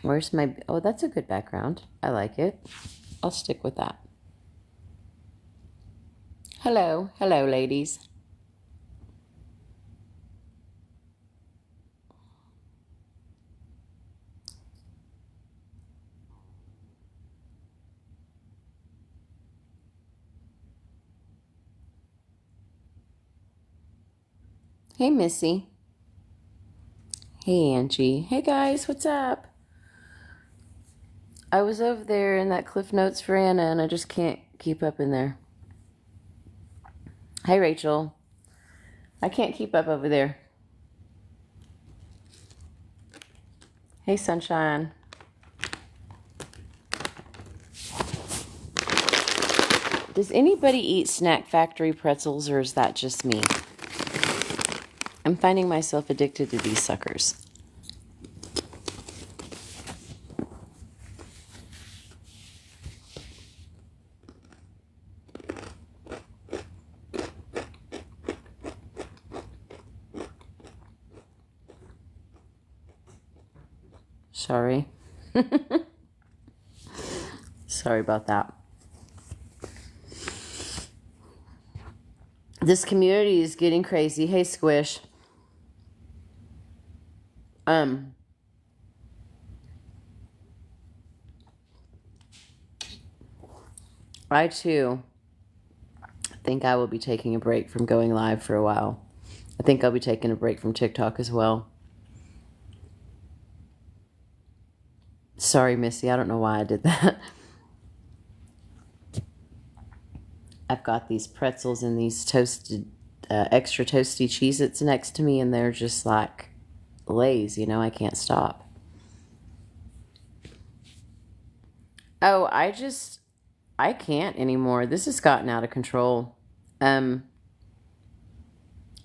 Where's my... Oh, that's a good background. I like it. I'll stick with that. Hello. Hello, ladies. Hey, Missy. Hey, Angie. Hey, guys. What's up? I was over there in that Cliff Notes for Anna, and I just can't keep up in there. Hey, Rachel. I can't keep up over there. Hey, Sunshine. Does anybody eat Snack Factory pretzels, or is that just me? I'm finding myself addicted to these suckers. Sorry. Sorry about that. This community is getting crazy. Hey, Squish. I too think I will be taking a break from going live for a while. I think I'll be taking a break from TikTok as well. Sorry, Missy. I don't know why I did that. I've got these pretzels and these toasted, extra toasty Cheez-Its next to me, and they're just like Lay's, you know, I can't stop. Oh, I can't anymore. This has gotten out of control. I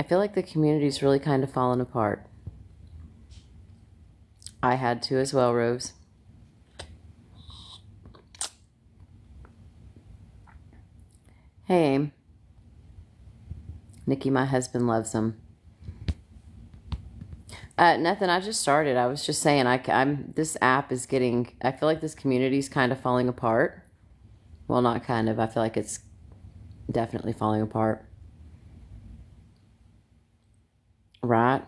feel like the community's really kind of fallen apart. I had to as well, Rose. Hey, Aim. Nikki, my husband, loves them. Nothing. I just started. I was just saying. This app is getting. I feel like this community's kind of falling apart. Well, not kind of. I feel like it's definitely falling apart. Right.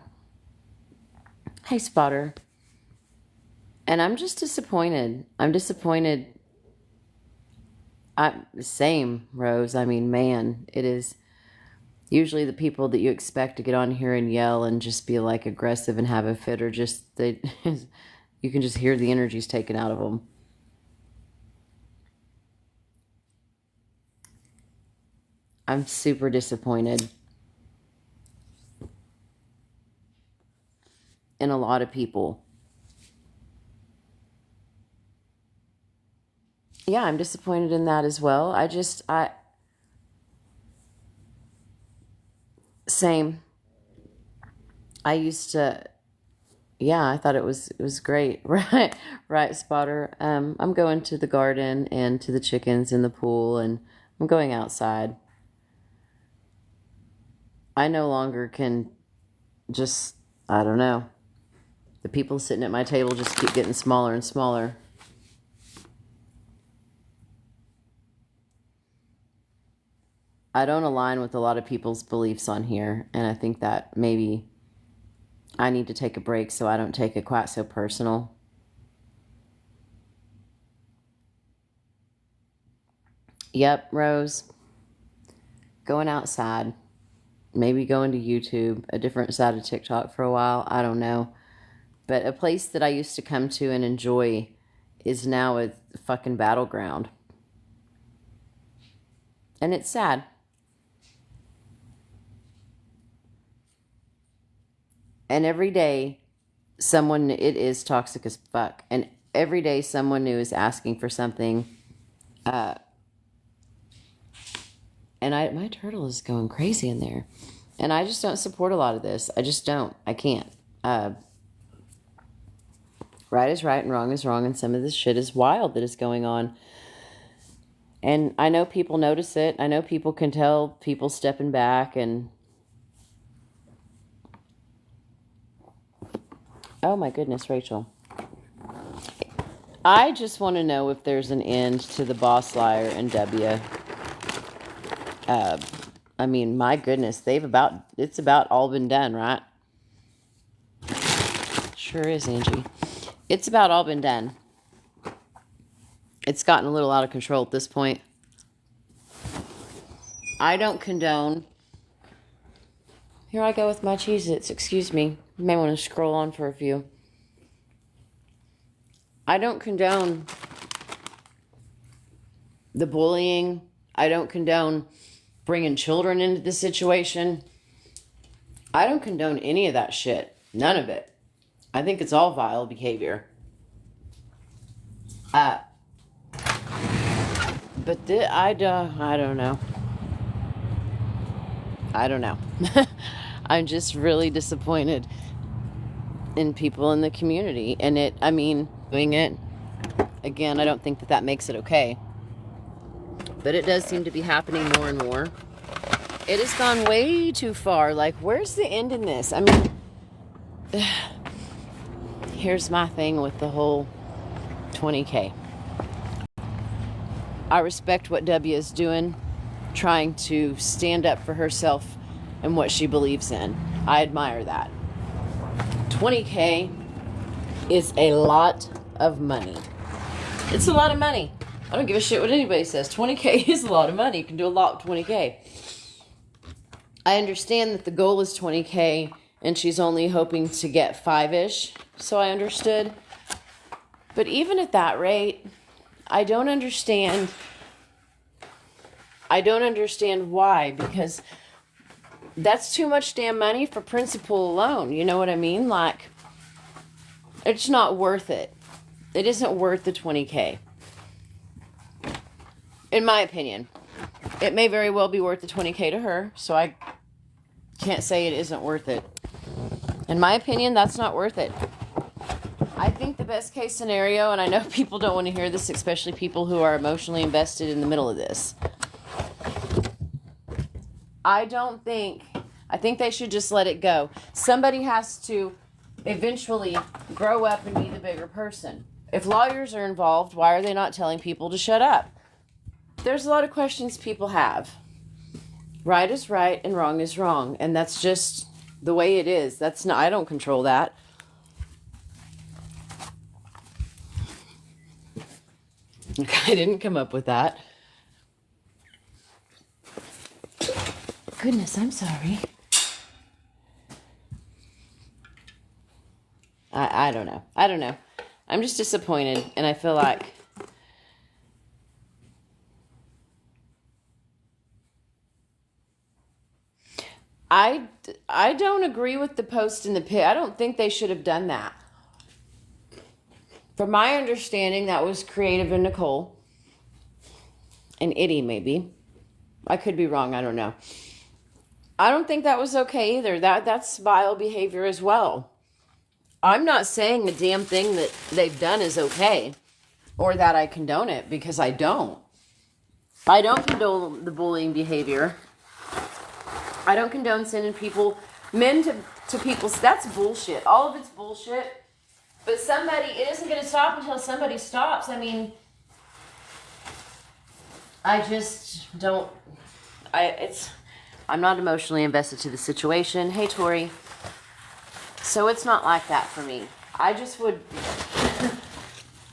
Hey, Spotter. And I'm just disappointed. I'm disappointed. Same, Rose. I mean, man, it is usually the people that you expect to get on here and yell and just be like aggressive and have a fit are just you can just hear the energies taken out of them. I'm super disappointed in a lot of people. Yeah, I'm disappointed in that as well. Same. I used to, yeah, I thought it was great. Right, Spotter. I'm going to the garden and to the chickens in the pool, and I'm going outside. I no longer can just, I don't know. The people sitting at my table just keep getting smaller and smaller. I don't align with a lot of people's beliefs on here, and I think that maybe I need to take a break so I don't take it quite so personal. Yep, Rose. Going outside. Maybe going to YouTube, a different side of TikTok for a while. I don't know. But a place that I used to come to and enjoy is now a fucking battleground. And it's sad. And every day, it is toxic as fuck. And every day, someone new is asking for something. And my turtle is going crazy in there. And I just don't support a lot of this. I just don't. I can't. Right is right and wrong is wrong. And some of this shit is wild that is going on. And I know people notice it. I know people can tell people stepping back and... Oh my goodness, Rachel. I just want to know if there's an end to the boss liar and W. I mean, my goodness, it's about all been done, right? Sure is, Angie. It's about all been done. It's gotten a little out of control at this point. I don't condone. Here I go with my Cheez-Its. Excuse me. You may want to scroll on for a few. I don't condone the bullying. I don't condone bringing children into the situation. I don't condone any of that shit. None of it. I think it's all vile behavior. But I don't know. I don't know. I'm just really disappointed in people in the community. And doing it, again, I don't think that makes it okay. But it does seem to be happening more and more. It has gone way too far. Like, where's the end in this? I mean, here's my thing with the whole 20K. I respect what W is doing, trying to stand up for herself and what she believes in. I admire that. 20K is a lot of money. It's a lot of money. I don't give a shit what anybody says. 20K is a lot of money. You can do a lot with 20K. I understand that the goal is 20K and she's only hoping to get 5-ish. So I understood. But even at that rate, I don't understand why, because that's too much damn money for principal alone. You know what I mean? Like, it's not worth it. It isn't worth the 20K. In my opinion. It may very well be worth the 20K to her, so I can't say it isn't worth it. In my opinion, that's not worth it. I think the best case scenario, and I know people don't want to hear this, especially people who are emotionally invested in the middle of this. I think they should just let it go. Somebody has to eventually grow up and be the bigger person. If lawyers are involved, why are they not telling people to shut up? There's a lot of questions people have. Right is right and wrong is wrong. And that's just the way it is. I don't control that. I didn't come up with that. Goodness, I'm sorry. I don't know. I'm just disappointed, and I feel like I don't agree with the post in the pit. I don't think they should have done that. From my understanding, that was Creative and Nicole. And Itty, maybe. I could be wrong. I don't know. I don't think that was okay either. That's vile behavior as well. I'm not saying the damn thing that they've done is okay. Or that I condone it, because I don't. I don't condone the bullying behavior. I don't condone sending men to people. That's bullshit. All of it's bullshit. But it isn't going to stop until somebody stops. I mean, I just don't, I'm not emotionally invested to the situation. Hey, Tori. So it's not like that for me. I just would,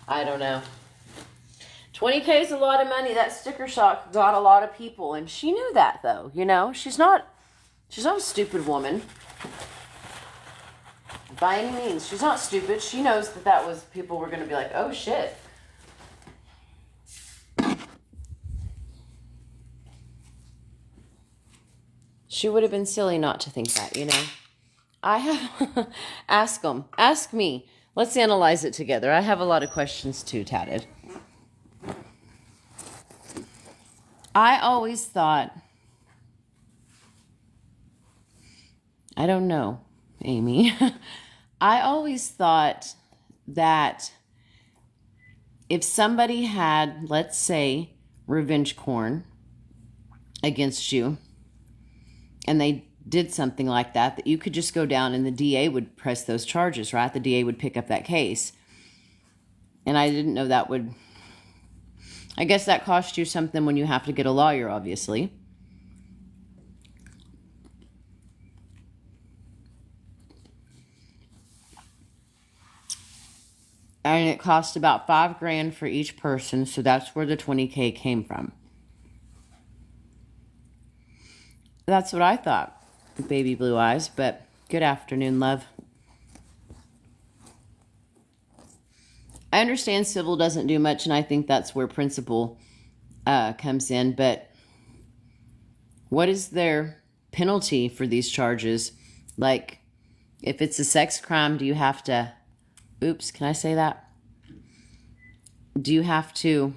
I don't know. 20K is a lot of money. That sticker shock got a lot of people. And she knew that, though. You know, she's not a stupid woman. By any means. She's not stupid. She knows that people were going to be like, oh, shit. She would have been silly not to think that, you know. Ask them. Ask me. Let's analyze it together. I have a lot of questions too, Tatted. I always thought, I don't know, Amy. I always thought that if somebody had, let's say, revenge porn against you, and they did something like that you could just go down and the DA would press those charges, right? The DA would pick up that case. And I didn't know that would... I guess that costs you something when you have to get a lawyer, obviously. And it cost about $5,000 for each person, so that's where the $20,000 came from. That's what I thought, baby blue eyes, but good afternoon, love. I understand civil doesn't do much, and I think that's where principal comes in, but what is their penalty for these charges? Like, if it's a sex crime, do you have to... Oops, can I say that? Do you have to...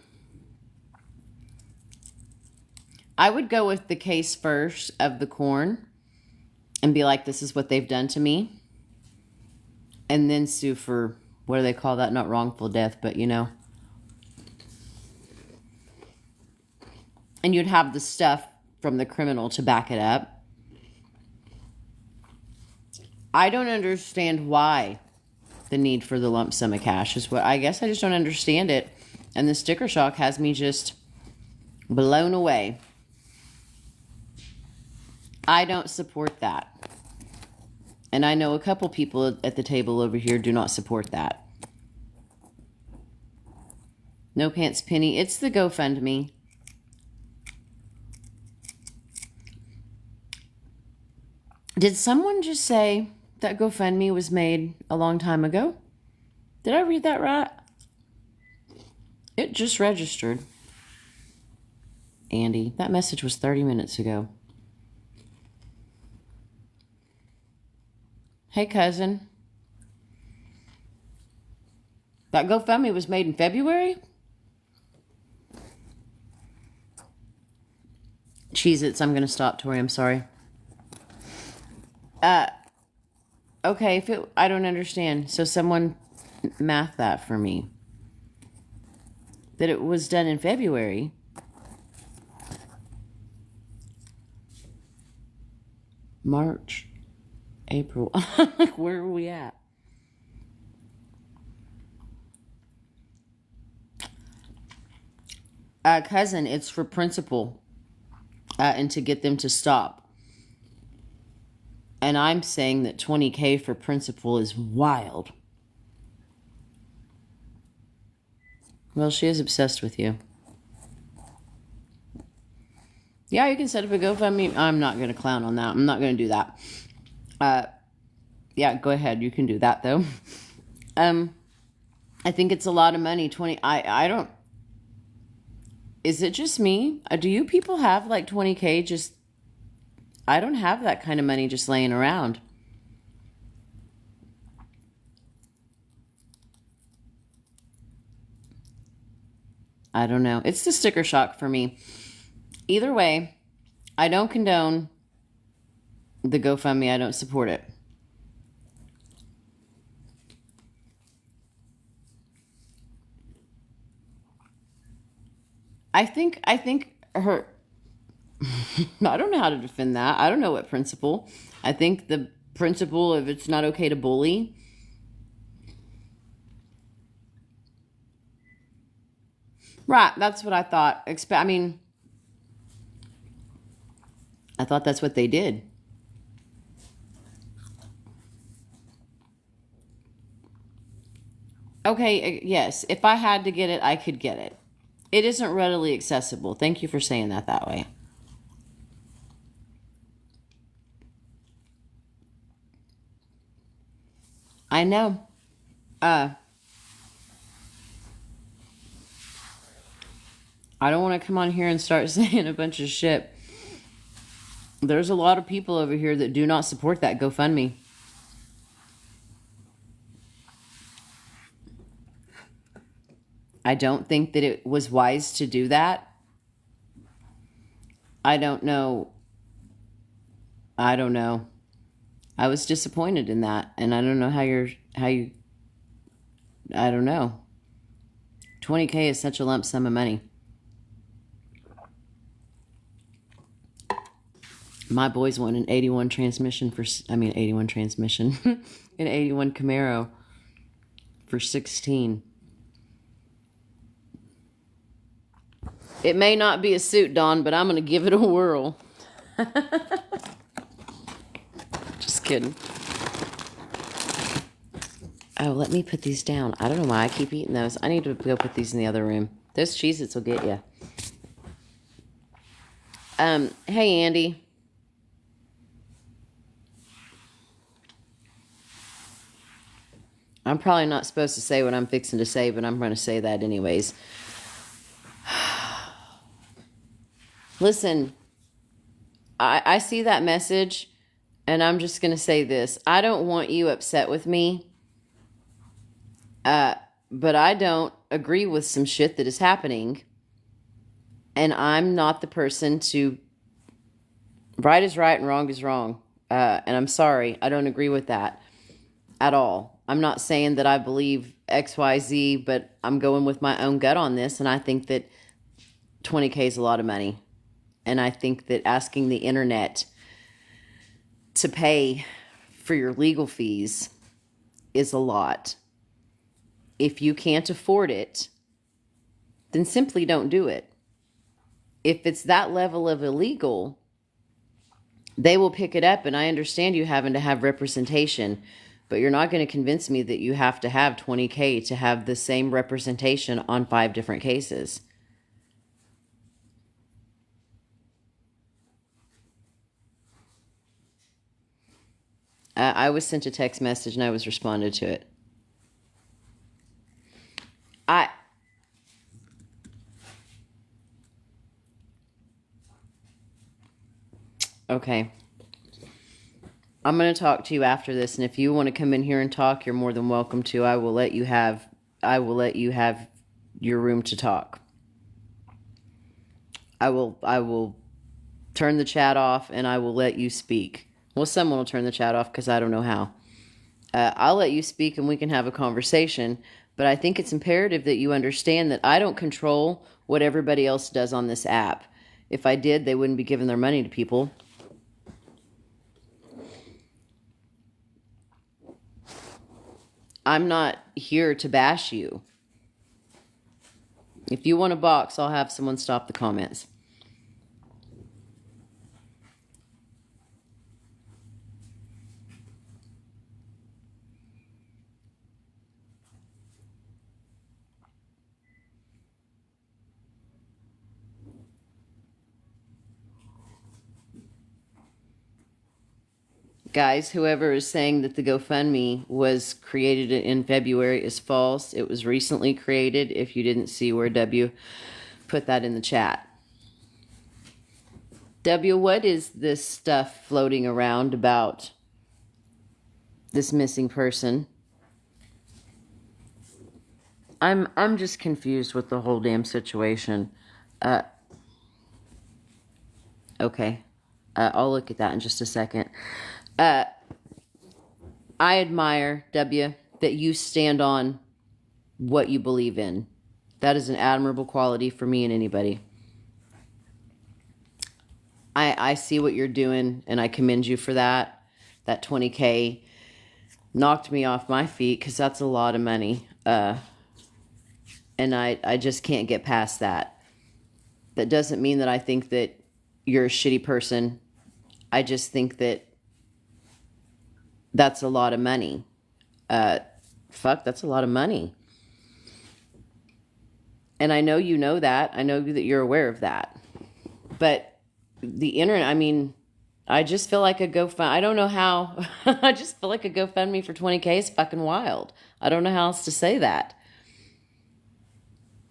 I would go with the case first of the corn and be like, this is what they've done to me. And then sue for, what do they call that? Not wrongful death, but you know. And you'd have the stuff from the criminal to back it up. I don't understand why the need for the lump sum of cash is what, I guess I just don't understand it. And the sticker shock has me just blown away. I don't support that. And I know a couple people at the table over here do not support that. No Pants Penny. It's the GoFundMe. Did someone just say that GoFundMe was made a long time ago? Did I read that right? It just registered. Andy, that message was 30 minutes ago. Hey, cousin. That GoFundMe was made in February? Cheez-Its, I'm going to stop, Tori. I'm sorry. Okay, I don't understand. So someone math that for me. That it was done in February. March. April. Where are we at? Cousin, it's for principal. And to get them to stop. And I'm saying that $20,000 for principal is wild. Well, she is obsessed with you. Yeah, you can set up a GoFundMe. I'm not going to clown on that. I'm not going to do that. Yeah, go ahead. You can do that, though. I think it's a lot of money. I don't... Is it just me? Do you people have like $20,000 just... I don't have that kind of money just laying around. I don't know. It's the sticker shock for me. Either way, I don't condone the GoFundMe. I don't support it. I think her... I don't know how to defend that. I don't know what principle. I think the principle of it's not okay to bully. Right, that's what I thought. I mean, I thought that's what they did. Okay, yes, if I had to get it, I could get it. It isn't readily accessible. Thank you for saying that way. I know. I don't want to come on here and start saying a bunch of shit. There's a lot of people over here that do not support that GoFundMe. I don't think that it was wise to do that. I don't know. I was disappointed in that, and I don't know how you, I don't know. $20,000 is such a lump sum of money. My boys want an 81 transmission an 81 Camaro for 16. It may not be a suit, Dawn, but I'm going to give it a whirl. Just kidding. Oh, let me put these down. I don't know why I keep eating those. I need to go put these in the other room. Those Cheez-Its will get you. Hey, Andy. I'm probably not supposed to say what I'm fixing to say, but I'm going to say that anyways. Listen, I see that message, and I'm just going to say this. I don't want you upset with me, but I don't agree with some shit that is happening, and I'm not the person to... Right is right and wrong is wrong, and I'm sorry. I don't agree with that at all. I'm not saying that I believe XYZ, but I'm going with my own gut on this, and I think that $20K is a lot of money. And I think that asking the internet to pay for your legal fees is a lot. If you can't afford it, then simply don't do it. If it's that level of illegal, they will pick it up, and I understand you having to have representation, but you're not going to convince me that you have to have $20K to have the same representation on 5 different cases. I was sent a text message and I was responded to it. Okay. I'm going to talk to you after this, and if you want to come in here and talk, you're more than welcome to. I will let you have your room to talk. I will turn the chat off, and I will let you speak. Well, someone will turn the chat off because I don't know how. I'll let you speak, and we can have a conversation, but I think it's imperative that you understand that I don't control what everybody else does on this app. If I did, they wouldn't be giving their money to people. I'm not here to bash you. If you want a box, I'll have someone stop the comments. Guys, whoever is saying that the GoFundMe was created in February is false. It was recently created, if you didn't see where W put that in the chat. W, what is this stuff floating around about this missing person? I'm just confused with the whole damn situation. Okay. I'll look at that in just a second. I admire, W, that you stand on what you believe in. That is an admirable quality for me and anybody. I see what you're doing, and I commend you for that. That $20K knocked me off my feet because that's a lot of money. And I just can't get past that. That doesn't mean that I think that you're a shitty person. I just think that that's a lot of money. That's a lot of money. And I know you know that. I know that you're aware of that. But the internet, I just feel like a GoFundMe. I don't know how. I just feel like a GoFundMe for $20K is fucking wild. I don't know how else to say that.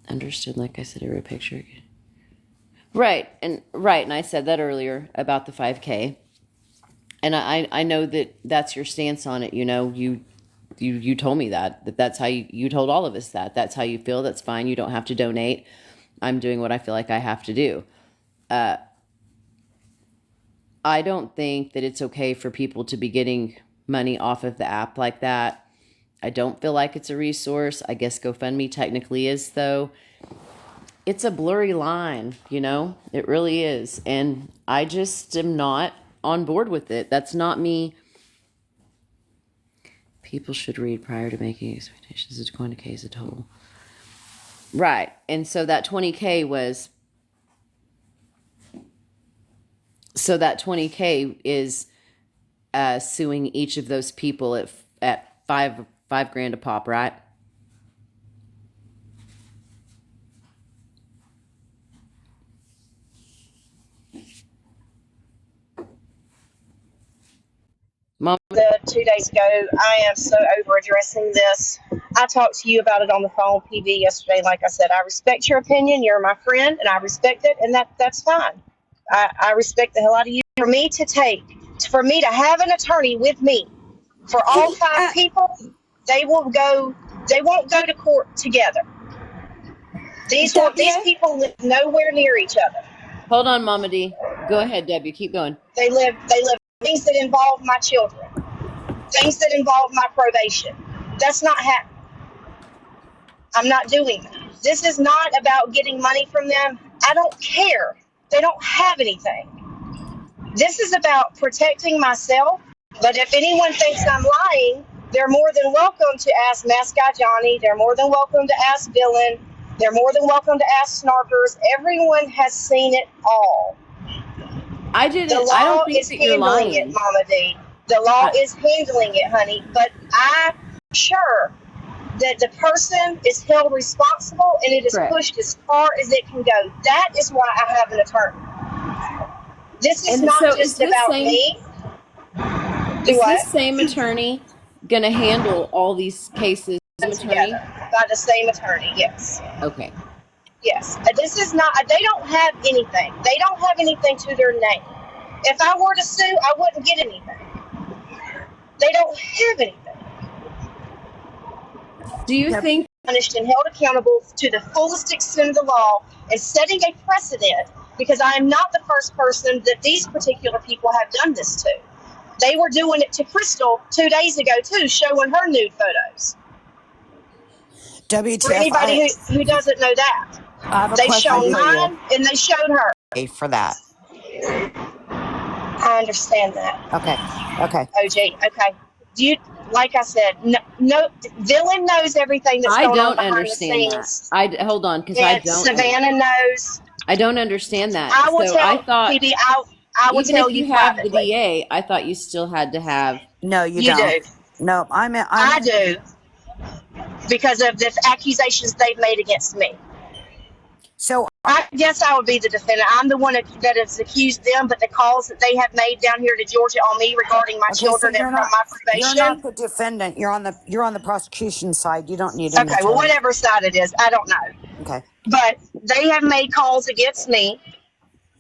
Understood, like I said, every picture. Right, and I said that earlier about the 5K. And I know that that's your stance on it. You know, you told me that's how you told all of us that's how you feel. That's fine. You don't have to donate. I'm doing what I feel like I have to do. I don't think that it's okay for people to be getting money off of the app like that. I don't feel like it's a resource. I guess GoFundMe technically is, though. It's a blurry line, you know? It really is. And I just am not on board with it. That's not me. People should read prior to making expectations of $20K as a total. Right. And so that $20K was So that 20K is suing each of those people at five grand a pop, right? Mom, 2 days ago, I am so over addressing this. I talked to you about it on the phone, PV, yesterday. Like I said, I respect your opinion. You're my friend, and I respect it, and that's fine. I respect the hell out of you. For me to have an attorney with me for all five people, they won't go to court together. These people live nowhere near each other. hold on, Mama D. Go ahead, Debbie. Keep going. They live things that involve my children, things that involve my probation. That's not happening. I'm not doing that. This is not about getting money from them. I don't care. They don't have anything. This is about protecting myself. But if anyone thinks I'm lying, they're more than welcome to ask Mask Guy Johnny. They're more than welcome to ask Villain. They're more than welcome to ask Snarkers. Everyone has seen it all. I didn't. The law I don't think is that you're handling lying. it, Mama D. The law is handling it, honey. But I'm sure that the person is held responsible and it is Correct. pushed as far as it can go. That is why I have an attorney. This is And not so just about me. Is this same attorney going to handle all these cases? Together by the same attorney, yes. Okay. Yes. This is not, they don't have anything. They don't have anything to their name. If I were to sue, I wouldn't get anything. They don't have anything. Do you think Punished and held accountable to the fullest extent of the law and setting a precedent, because I am not the first person that these particular people have done this to. They were doing it to Crystal 2 days ago too, showing her nude photos. WTF, For anybody who doesn't know that, they showed mine and they showed her. For that. I understand that. Okay. OG, okay. Do you, like I said, no Villain knows everything that's going on behind the scenes. Hold on, because I don't. Savannah knows. I don't understand that. I will tell. I thought, PB, I will tell you have privately. the DA. I thought you still had to have. No, you don't. Do. No, I do, because of the accusations they've made against me. So I guess I would be the defendant. I'm the one that has accused them, but the calls that they have made down here to Georgia on me regarding my children and from my probation. You're not the defendant. You're on the prosecution side. You don't need an Okay, well, whatever side it is, I don't know. Okay. But they have made calls against me,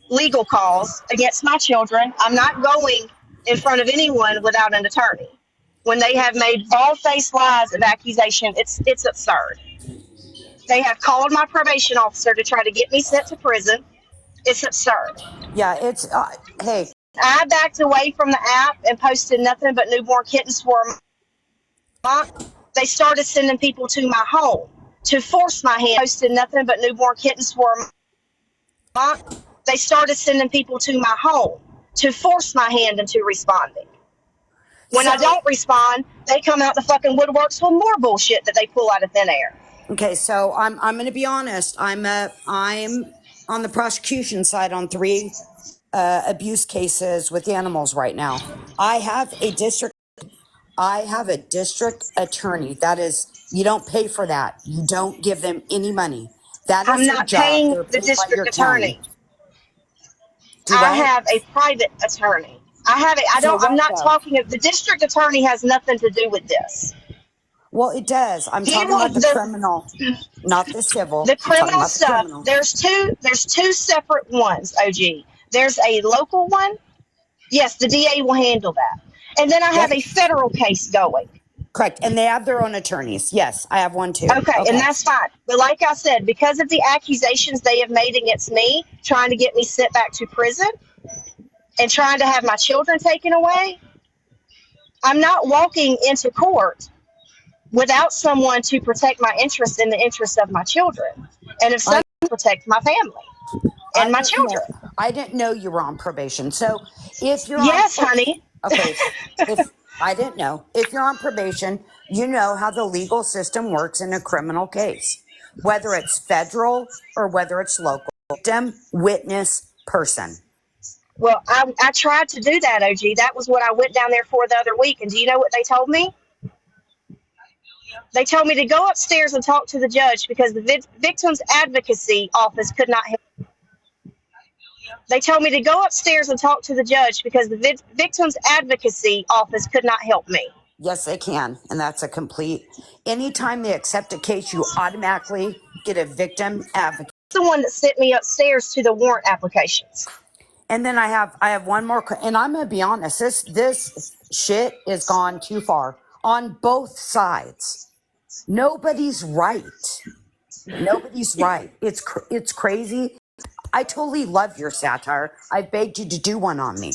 legal calls against my children. I'm not going in front of anyone without an attorney. When they have made bald-faced lies of accusation, it's absurd. They have called my probation officer to try to get me sent to prison. It's absurd. Yeah, it's hey. I backed away from the app and posted nothing but newborn kittens for a month. They started sending people to my home to force my hand. Posted nothing but newborn kittens for a month. They started sending people to my home to force my hand into responding. When I don't respond, they come out the fucking woodworks with more bullshit that they pull out of thin air. Okay, so I'm going to be honest. I'm on the prosecution side on 3 abuse cases with animals right now. I have a district attorney. That is, you don't pay for that. You don't give them any money. That is I'm not paying the district attorney. I have a private attorney. I'm not talking of the district attorney has nothing to do with this. Well, it does. I'm talking about the criminal, not the civil. The criminal stuff. There's two separate ones, OG. There's a local one. Yes, the DA will handle that. And then I have a federal case going. Correct. And they have their own attorneys. Yes, I have one too. Okay, and that's fine. But like I said, because of the accusations they have made against me, trying to get me sent back to prison and trying to have my children taken away, I'm not walking into court without someone to protect my interests and the interests of my children. And if someone protect my family and my children. I didn't know you were on probation. So if you're honey. Okay. I didn't know. If you're on probation, you know how the legal system works in a criminal case, whether it's federal or whether it's local. Victim, witness, person. Well, I tried to do that, OG. That was what I went down there for the other week. And do you know what they told me? They told me to go upstairs and talk to the judge because the victim's advocacy office could not help. They told me to go upstairs and talk to the judge because the victim's advocacy office could not help me. Yes, they can. And that's a complete, anytime they accept a case, you automatically get a victim advocate. The one that sent me upstairs to the warrant applications. And then I have one more, and I'm going to be honest, this shit is gone too far on both sides. Nobody's right. Nobody's right. It's crazy. I totally love your satire. I've begged you to do one on me.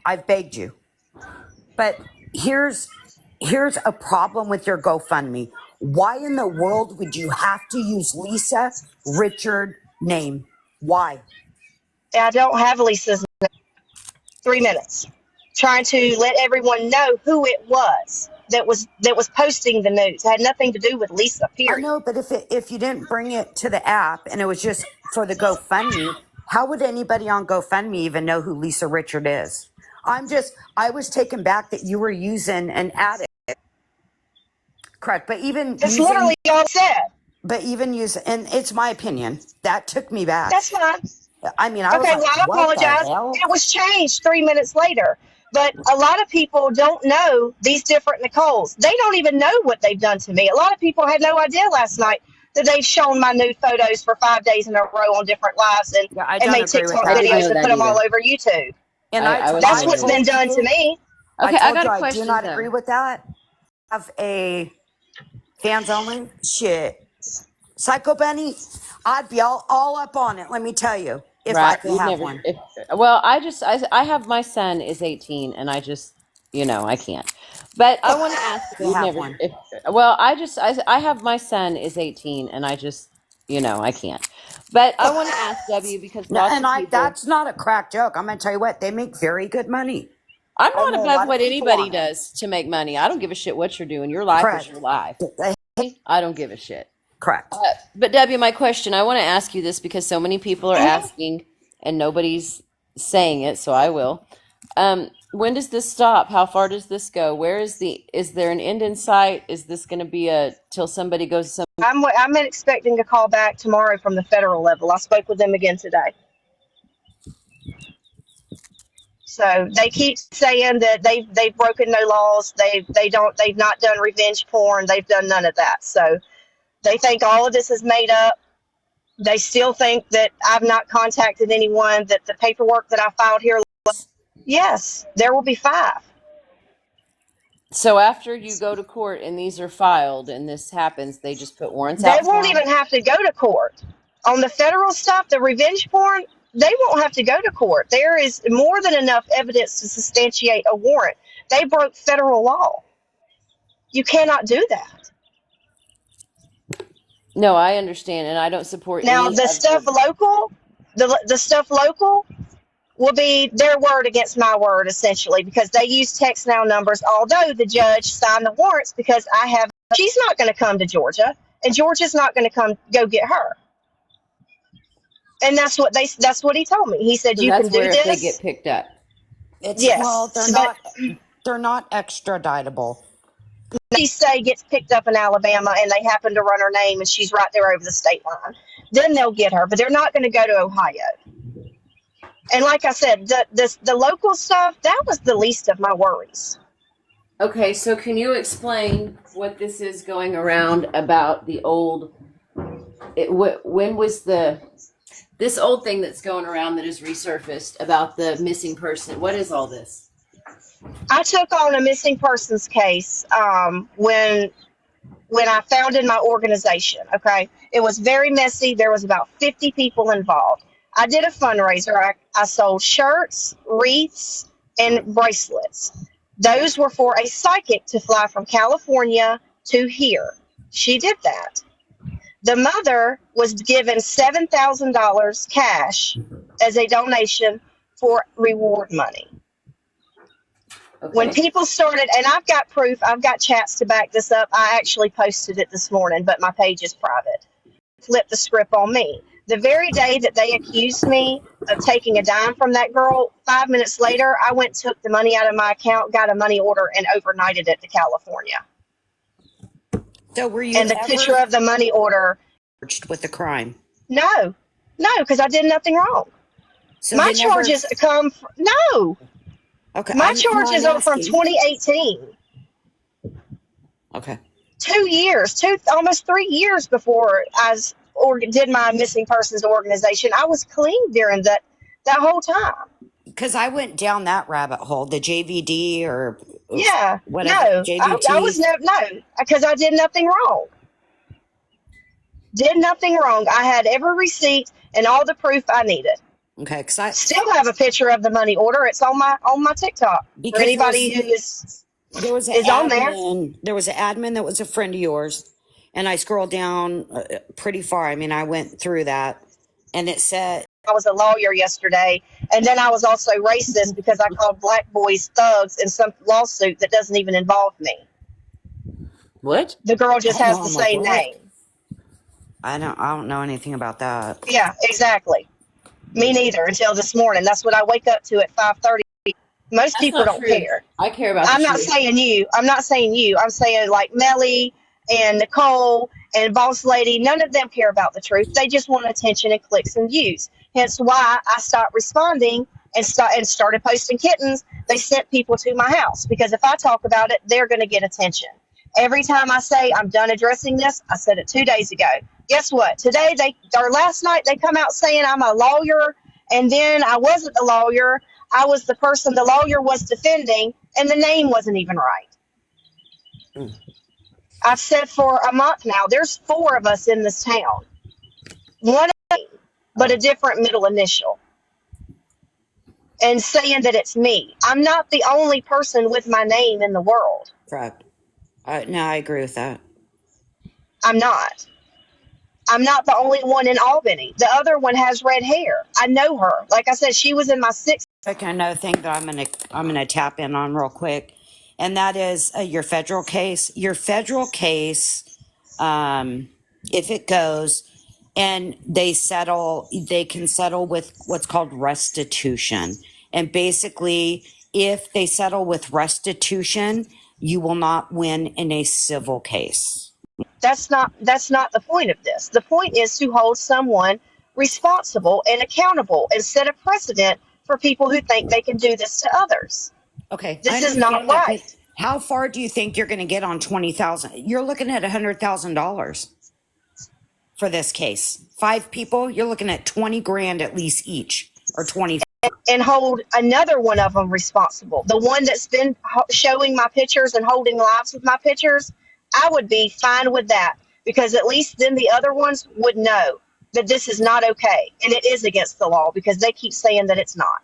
I've begged you. But here's a problem with your GoFundMe. Why in the world would you have to use Lisa Richard name? Why? I don't have Lisa's name. 3 minutes. Trying to let everyone know who it was that was posting the news. It had nothing to do with Lisa, period. I know, but if you didn't bring it to the app and it was just for the GoFundMe, how would anybody on GoFundMe even know who Lisa Richard is? I was taken back that you were using an addict. Correct, but even That's literally all I said. But even and it's my opinion, that took me back. That's fine. I mean, I was okay, like, well, I apologize. It was changed 3 minutes later. But a lot of people don't know these different Nicoles. They don't even know what they've done to me. A lot of people had no idea last night that they've shown my nude photos for 5 days in a row on different lives and made TikTok videos and put them all over YouTube. And that's what's been done to me. Okay, I got a question. I do not agree with that. Have a fans only shit. Psychobunny, I'd be all up on it. Let me tell you, if I could have one. I have, my son is 18, and I just, I can't. But I want to ask. I have, my son is 18, and I just, I can't. But I want to ask W because that's not a crack joke. I'm gonna tell you what, they make very good money. I'm not above what anybody does to make money. I don't give a shit what you're doing. Your life is your life. I don't give a shit. Correct. But W, my question, I want to ask you this because so many people are asking and nobody's saying it, so I will. When does this stop? How far does this go? Is there an end in sight? Is this going to be till somebody goes some? I'm expecting a call back tomorrow from the federal level. I spoke with them again today. So they keep saying that they've broken no laws. They've not done revenge porn. They've done none of that. So they think all of this is made up. They still think that I've not contacted anyone, that the paperwork that I filed here. Yes, there will be 5. So after you go to court and these are filed and this happens, they just put warrants out? They won't even have to go to court. On the federal stuff, the revenge porn, they won't have to go to court. There is more than enough evidence to substantiate a warrant. They broke federal law. You cannot do that. No, I understand, and I don't support. Now the stuff local, the stuff local will be their word against my word, essentially, because they use text now numbers. Although the judge signed the warrants because she's not going to come to Georgia, and Georgia's not going to go get her. And that's what he told me. He said, so you can do this. They get picked up. Yes. Well, they're not extraditable. She say gets picked up in Alabama and they happen to run her name and she's right there over the state line. Then they'll get her, but they're not going to go to Ohio. And like I said, the local stuff, that was the least of my worries. Okay, so can you explain what this is going around about the old? When was this old thing that's going around that is resurfaced about the missing person? What is all this? I took on a missing persons case when I founded my organization. Okay, it was very messy. There was about 50 people involved. I did a fundraiser. I sold shirts, wreaths, and bracelets. Those were for a psychic to fly from California to here. She did that. The mother was given $7,000 cash as a donation for reward money. Okay. When people started, and I've got proof, I've got chats to back this up. I actually posted it this morning, but my page is private. Flipped the script on me. The very day that they accused me of taking a dime from that girl, 5 minutes later, I went, took the money out of my account, got a money order, and overnighted it to California. So were you And the picture ever of the money order, charged with a crime? no, because I did nothing wrong. So My they never. charges come from, no, Okay, my I'm charges are from asking. 2018. Okay. 2 years, almost 3 years before did my missing persons organization. I was clean during that whole time. Because I went down that rabbit hole, the JVD or Yeah, whatever, no, I JVT. was no, because I did nothing wrong. Did nothing wrong. I had every receipt and all the proof I needed. Okay, because Still have a picture of the money order. It's on my TikTok for because anybody who there was an is on there. admin. There was an admin that was a friend of yours, and I scrolled down pretty far. I mean, I went through that, and it said, I was a lawyer yesterday, and then I was also racist because I called black boys thugs in some lawsuit that doesn't even involve me. What? The girl just has the "Oh my same God." name. I don't know anything about that. Yeah, exactly. Me neither until this morning. That's what I wake up to at 5:30. Most That's people not don't true. care. I care about I'm the not truth. saying you. I'm not saying you. I'm saying like Melly and Nicole and Boss Lady. None of them care about the truth. They just want attention and clicks and views. Hence why I stopped responding and started posting kittens. They sent people to my house because if I talk about it, they're going to get attention. Every time I say I'm done addressing this, I said it 2 days ago. Guess what? Today last night they come out saying I'm a lawyer, and then I wasn't a lawyer. I was the person the lawyer was defending, and the name wasn't even right. Mm. I've said for a month now, there's 4 of us in this town. One name, but a different middle initial. And saying that it's me. I'm not the only person with my name in the world. Correct. No, I agree with that. I'm not. I'm not the only one in Albany. The other one has red hair. I know her. Like I said, she was in my 6th. Okay, another thing that I'm gonna tap in on real quick, and that is your federal case. Your federal case, if it goes and they can settle with what's called restitution. And basically, if they settle with restitution, you will not win in a civil case. That's not the point of this. The point is to hold someone responsible and accountable and set a precedent for people who think they can do this to others. Okay, This is not right. How far do you think you're going to get on 20,000? You're looking at $100,000 for this case. 5 people, you're looking at 20 grand at least each, or 20. And hold another one of them responsible. The one that's been showing my pictures and holding lives with my pictures, I would be fine with that because at least then the other ones would know that this is not okay and it is against the law because they keep saying that it's not.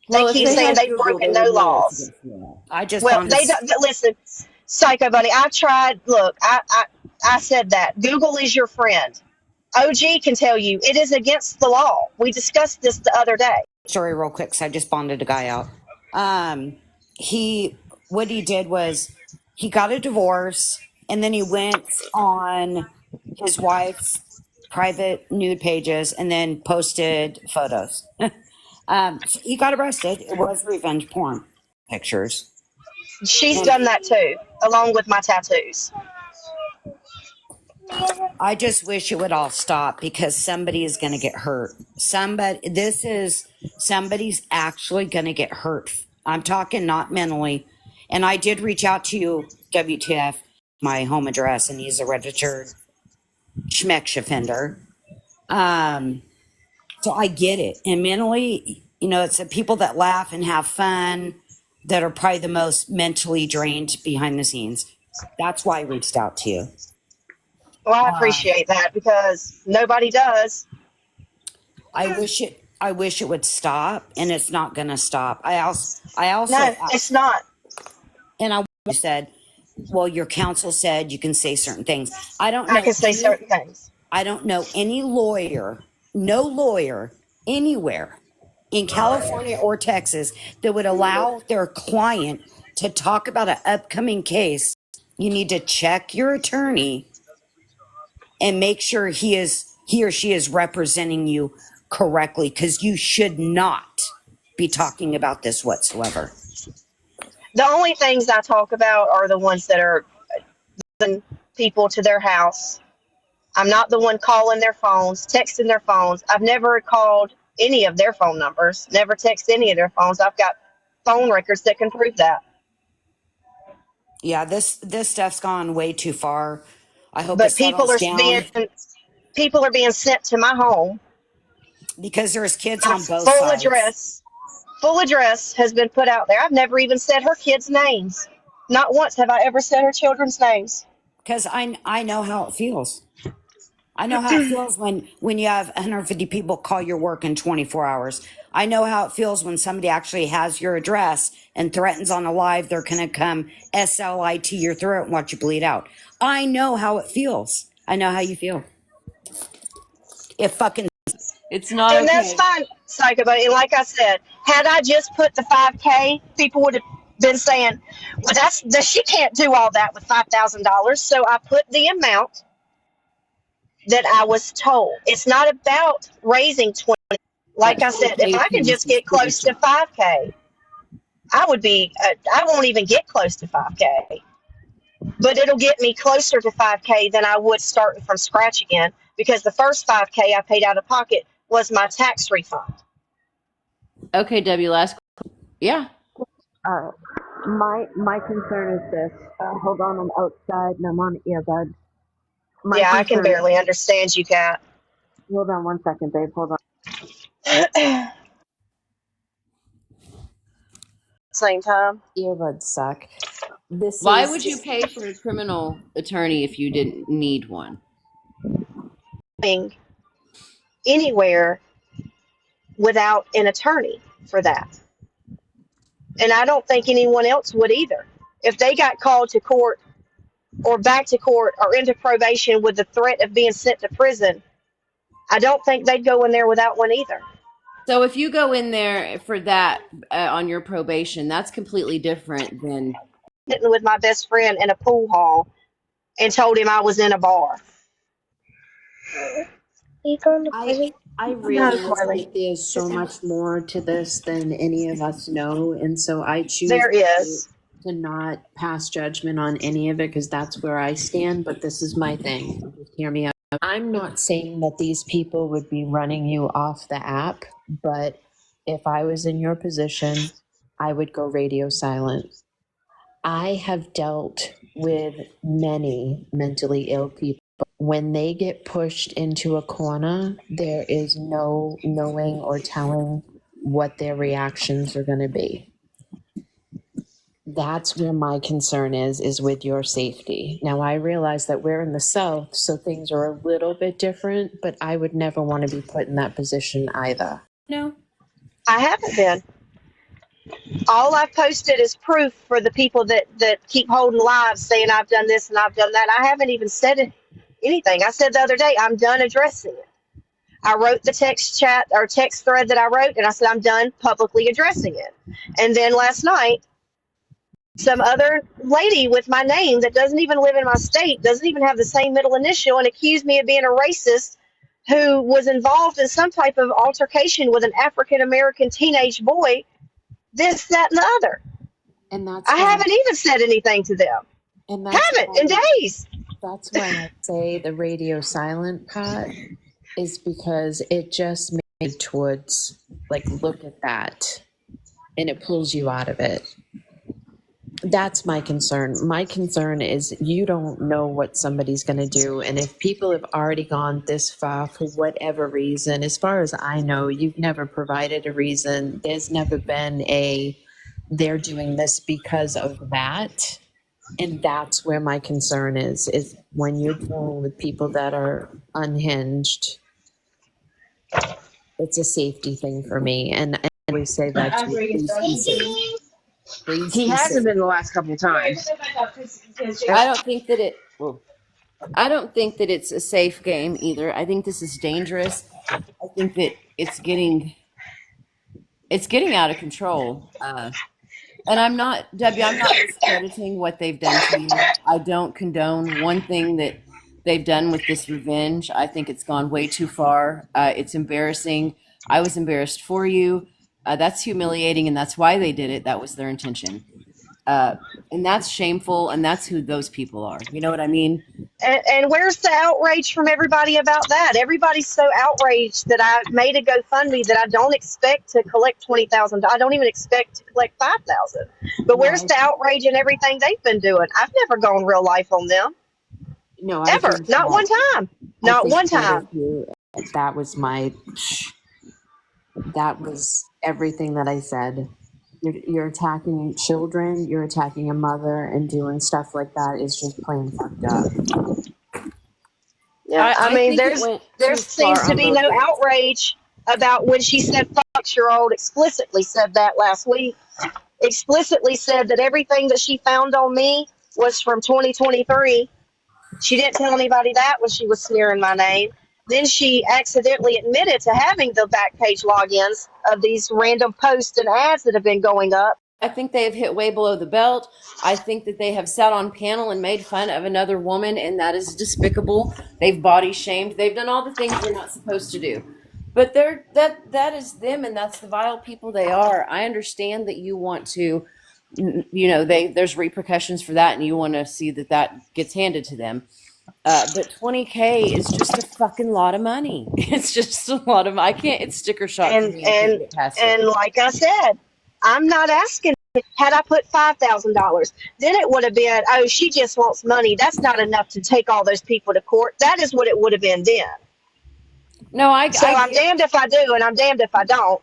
Well, They keep saying they've broken no laws. I just Well, found they this. don't listen. Psychobunny, I tried. Look, I said that Google is your friend. OG can tell you it is against the law. We discussed this the other day. Story real quick, so I just bonded a guy out. What he did was he got a divorce, and then he went on his wife's private nude pages and then posted photos. So he got arrested. It was revenge porn pictures. She's done that too, along with my tattoos. I just wish it would all stop because somebody is going to get hurt. Somebody's actually going to get hurt. I'm talking not mentally. And I did reach out to you, WTF, my home address, and he's a registered schmeck offender. So I get it. And mentally, it's the people that laugh and have fun that are probably the most mentally drained behind the scenes. That's why I reached out to you. Well, I appreciate that because nobody does. I wish it would stop, and it's not going to stop. I also, No, it's not. and I said, well, your counsel said you can say certain things. I can say certain things. I don't know any lawyer, no lawyer anywhere in California or Texas that would allow their client to talk about an upcoming case. You need to check your attorney and make sure he or she is representing you correctly, because you should not be talking about this whatsoever. The only things I talk about are the ones that are sending people to their house. I'm not the one calling their phones, texting their phones. I've never called any of their phone numbers, never texted any of their phones. I've got phone records that can prove that. Yeah, this stuff's gone way too far. I hope it But people settles are down, being sent to my home. because there's kids My on both sides. full address has been put out there. I've never even said her kids' names. Not once have I ever said her children's names. Because I know how it feels. I know how it feels when you have 150 people call your work in 24 hours. I know how it feels when somebody actually has your address and threatens on a live they're going to come SLIT your throat and watch you bleed out. I know how it feels. I know how you feel. It fucking... It's not And okay. that's fine, Psychobunny. And like I said, had I just put the 5K, people would have been saying, well, she can't do all that with $5,000. So I put the amount that I was told. It's not about raising 20. Like I said, if I could just get close to 5K, I won't even get close to 5K. But it'll get me closer to 5K than I would starting from scratch again, because the first 5K I paid out of pocket was my tax refund. Okay, Debbie, last. Yeah. My concern is this. Hold on, I'm outside and I'm on earbuds. Yeah, I can barely understand you, Kat. Hold on 1 second, babe. Hold on. Same time. Earbuds suck. Why would you pay for a criminal attorney if you didn't need one? Anywhere without an attorney for that. And I don't think anyone else would either. If they got called to court or back to court or into probation with the threat of being sent to prison, I don't think they'd go in there without one either. So if you go in there for that on your probation, that's completely different than Sitting with my best friend in a pool hall and told him I was in a bar. I realize that there's so much more to this than any of us know, and so I choose to not pass judgment on any of it, because that's where I stand. But this is my thing. Just hear me out. I'm not saying that these people would be running you off the app, but if I was in your position, I would go radio silent. I have dealt with many mentally ill people. When they get pushed into a corner, there is no knowing or telling what their reactions are going to be. That's where my concern is with your safety. Now, I realize that we're in the South, so things are a little bit different, but I would never want to be put in that position either. No. I haven't been. All I've posted is proof for the people that keep holding lives saying I've done this and I've done that. I haven't even said anything. I said the other day, I'm done addressing it. I wrote the text chat or text thread that I wrote, and I said I'm done publicly addressing it. And then last night, some other lady with my name that doesn't even live in my state, doesn't even have the same middle initial, and accused me of being a racist who was involved in some type of altercation with an African-American teenage boy, this, that, and the other. And I haven't even said anything to them. And haven't in days. That's why I say the radio silent part is because it just made me towards, like, look at that. And it pulls you out of it. That's my concern. My concern is you don't know what somebody's going to do. And if people have already gone this far for whatever reason, as far as I know, you've never provided a reason. There's never been they're doing this because of that. And that's where my concern is when you're dealing with people that are unhinged. It's a safety thing for me. And I always say that to you. He hasn't been the last couple of times. I don't think that it's a safe game either. I think this is dangerous. I think that it's getting out of control. And I'm not, Debbie, I'm not discrediting what they've done to you. I don't condone one thing that they've done with this revenge. I think it's gone way too far. It's embarrassing. I was embarrassed for you. That's humiliating, and that's why they did it. That was their intention. And that's shameful, and that's who those people are. You know what I mean? And where's the outrage from everybody about that? Everybody's so outraged that I made a GoFundMe that I don't expect to collect 20,000. I don't even expect to collect 5,000. But where's the outrage and everything they've been doing? I've never gone real life on them. No, ever. Not one time. Not one time. That was that was everything that I said. You're attacking children, you're attacking a mother, and doing stuff like that is just plain fucked up. Yeah, I mean, there seems to be no outrage about when she said "fuck-year-old." Explicitly said that last week. Explicitly said that everything that she found on me was from 2023. She didn't tell anybody that when she was smearing my name. Then she accidentally admitted to having the back page logins of these random posts and ads that have been going up. I think they have hit way below the belt. I think that they have sat on panel and made fun of another woman, and that is despicable. They've body shamed. They've done all the things they're not supposed to do. But that is them, and that's the vile people they are. I understand that you want to, there's repercussions for that, and you want to see that gets handed to them. But $20,000 is just a fucking lot of money. It's just a lot of. I can't. It's sticker shock. And like I said, I'm not asking. Had I put $5,000, then it would have been, oh, she just wants money. That's not enough to take all those people to court. That is what it would have been then. No, I'm damned if I do, and I'm damned if I don't.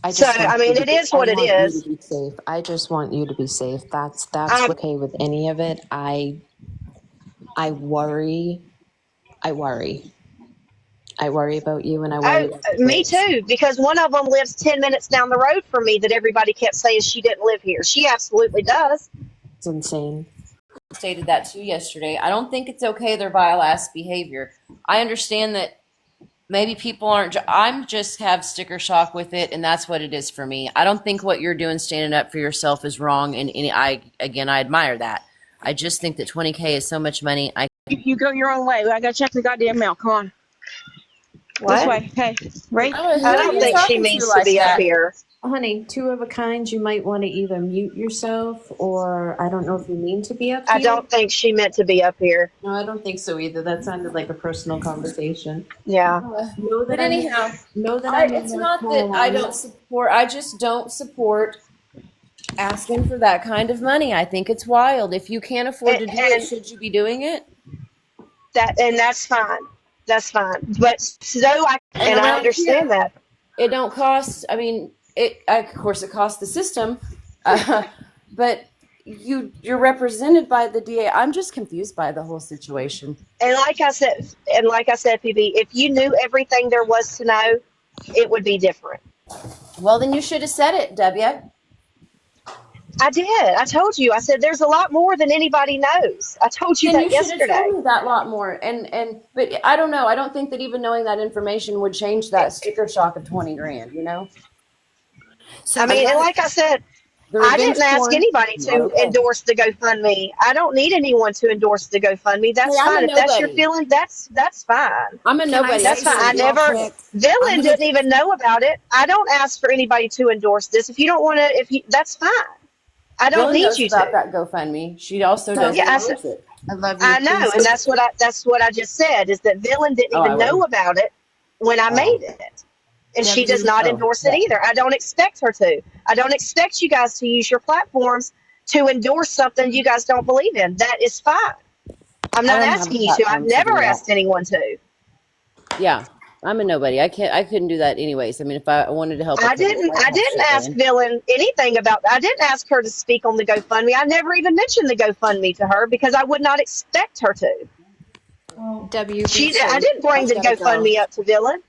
It is what it is. I just want you to be safe. That's okay with any of it. I worry about you, and I worry about me too, because one of them lives 10 minutes down the road from me that everybody kept saying she didn't live here. She absolutely does. It's insane. Stated that to you yesterday. I don't think it's okay, their vile ass behavior. I understand that maybe people aren't. I'm just have sticker shock with it, and that's what it is for me. I don't think what you're doing, standing up for yourself, is wrong, and I admire that. I just think that $20,000 is so much money. You go your own way. I gotta check the goddamn mail. Come on. What? This way. Hey, right? I don't think she means to be up here. Honey, two of a kind, you might want to either mute yourself, or I don't know if you mean to be up here. I don't think she meant to be up here. No, I don't think so either. That sounded like a personal conversation. Yeah. But anyhow, it's not that I don't support. I just don't support asking for that kind of money. I think it's wild. If you can't afford to do it, should you be doing it? That's fine. That's fine. But I understand that. It don't cost. I mean, of course, it costs the system, but you're represented by the DA. I'm just confused by the whole situation. And like I said, PB, if you knew everything there was to know, it would be different. Well, then you should have said it, W. I did. I told you. I said there's a lot more than anybody knows. I told you that yesterday. You should have told me that lot more. But I don't know. I don't think that even knowing that information would change that sticker shock of $20,000. You know. So and like I said, I didn't ask anybody to endorse the GoFundMe. I don't need anyone to endorse the GoFundMe. That's fine. If that's your feeling, that's fine. I'm a nobody. That's fine. Villain didn't even know about it. I don't ask for anybody to endorse this. If you don't want to, that's fine. I don't need you to. About that GoFundMe. She also does endorse it. I love you. I know, and that's what I just said is that Villain didn't even know about it when I made it. And she does not endorse it either. I don't expect her to. I don't expect you guys to use your platforms to endorse something you guys don't believe in. That is fine. I'm not asking you to. I've never asked anyone to. Yeah, I'm a nobody. I couldn't do that anyways. I mean, if I wanted to help, I didn't ask Villain anything about that. I didn't ask her to speak on the GoFundMe. I never even mentioned the GoFundMe to her because I would not expect her to. Well, I didn't bring the GoFundMe up to Villain.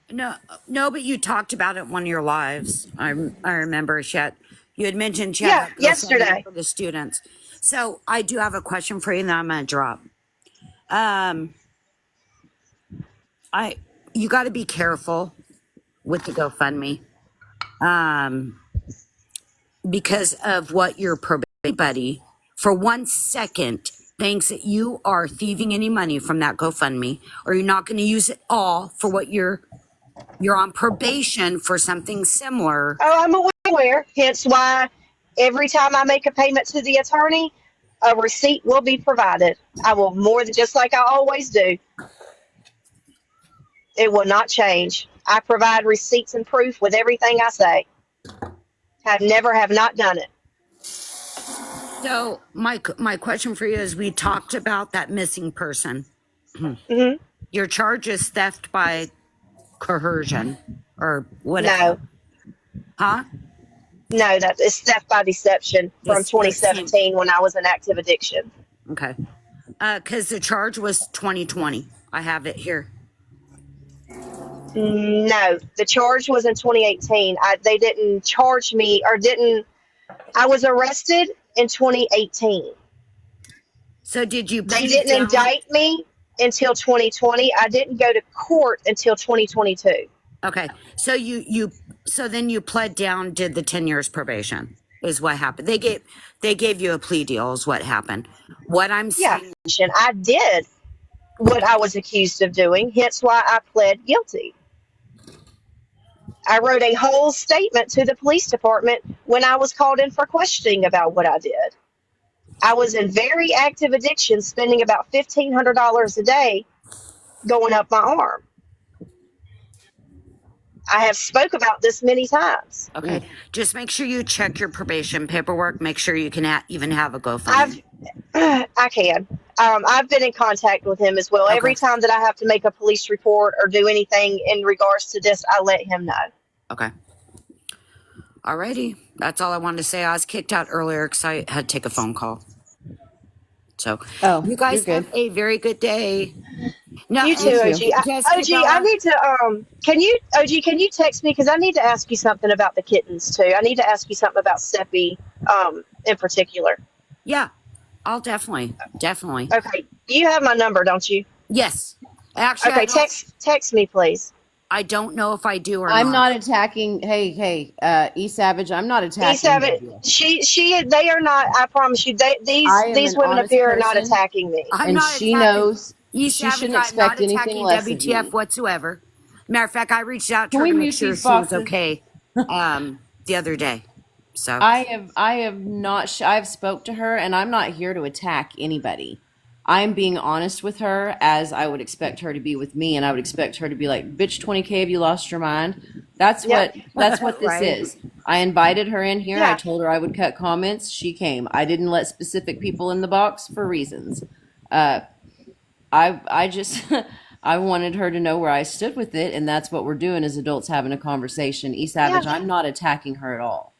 No, but you talked about it one of your lives. I remember you had mentioned yesterday for the students. So I do have a question for you that I'm going to drop. You got to be careful with the GoFundMe, because of what your buddy for 1 second thinks that you are thieving any money from that GoFundMe, or you're not going to use it all for what you're on probation for something similar. Oh, I'm aware. Hence why every time I make a payment to the attorney, a receipt will be provided. I will more than just like I always do. It will not change. I provide receipts and proof with everything I say. Have not done it. So my question for you is, we talked about that missing person. Mm-hmm. Your charge is theft by coercion or whatever. No. Huh? No, that is theft by deception from 2017 when I was in active addiction. Okay. Because the charge was 2020. I have it here. No, the charge was in 2018. They didn't charge me I was arrested in 2018. So did you? They didn't indict me until 2020. I didn't go to court until 2022. Okay. So so then you pled down, did the 10 years probation is what happened. They gave you a plea deal is what happened. What I'm saying. Yeah, I did what I was accused of doing, hence why I pled guilty. I wrote a whole statement to the police department when I was called in for questioning about what I did. I was in very active addiction, spending about $1,500 a day going up my arm. I have spoke about this many times. Okay. Just make sure you check your probation paperwork. Make sure you can even have a GoFundMe. I can. I've been in contact with him as well. Okay. Every time that I have to make a police report or do anything in regards to this, I let him know. Okay. Alrighty. That's all I wanted to say. I was kicked out earlier because I had to take a phone call. So, you guys have a very good day. No, you too, OG. OG, I need to, can you text me? Because I need to ask you something about the kittens, too. I need to ask you something about Seppi, in particular. Yeah, I'll definitely. Okay. You have my number, don't you? Yes. Actually, okay, text me, please. I don't know if I do or I'm not attacking. Hey, E Savage. I'm not attacking. E Savage. They are not. I promise you. These women up here are not attacking me. And she knows she shouldn't expect anything less of WTF me whatsoever. Matter of fact, I reached out to her to make sure she was okay the other day. So I have not. I've spoke to her, and I'm not here to attack anybody. I'm being honest with her as I would expect her to be with me, and I would expect her to be like, bitch, 20K, have you lost your mind? That's what this right. is. I invited her in here. Yeah. I told her I would cut comments. She came. I didn't let specific people in the box for reasons. I just I wanted her to know where I stood with it, and that's what we're doing as adults having a conversation. E Savage, yeah. I'm not attacking her at all.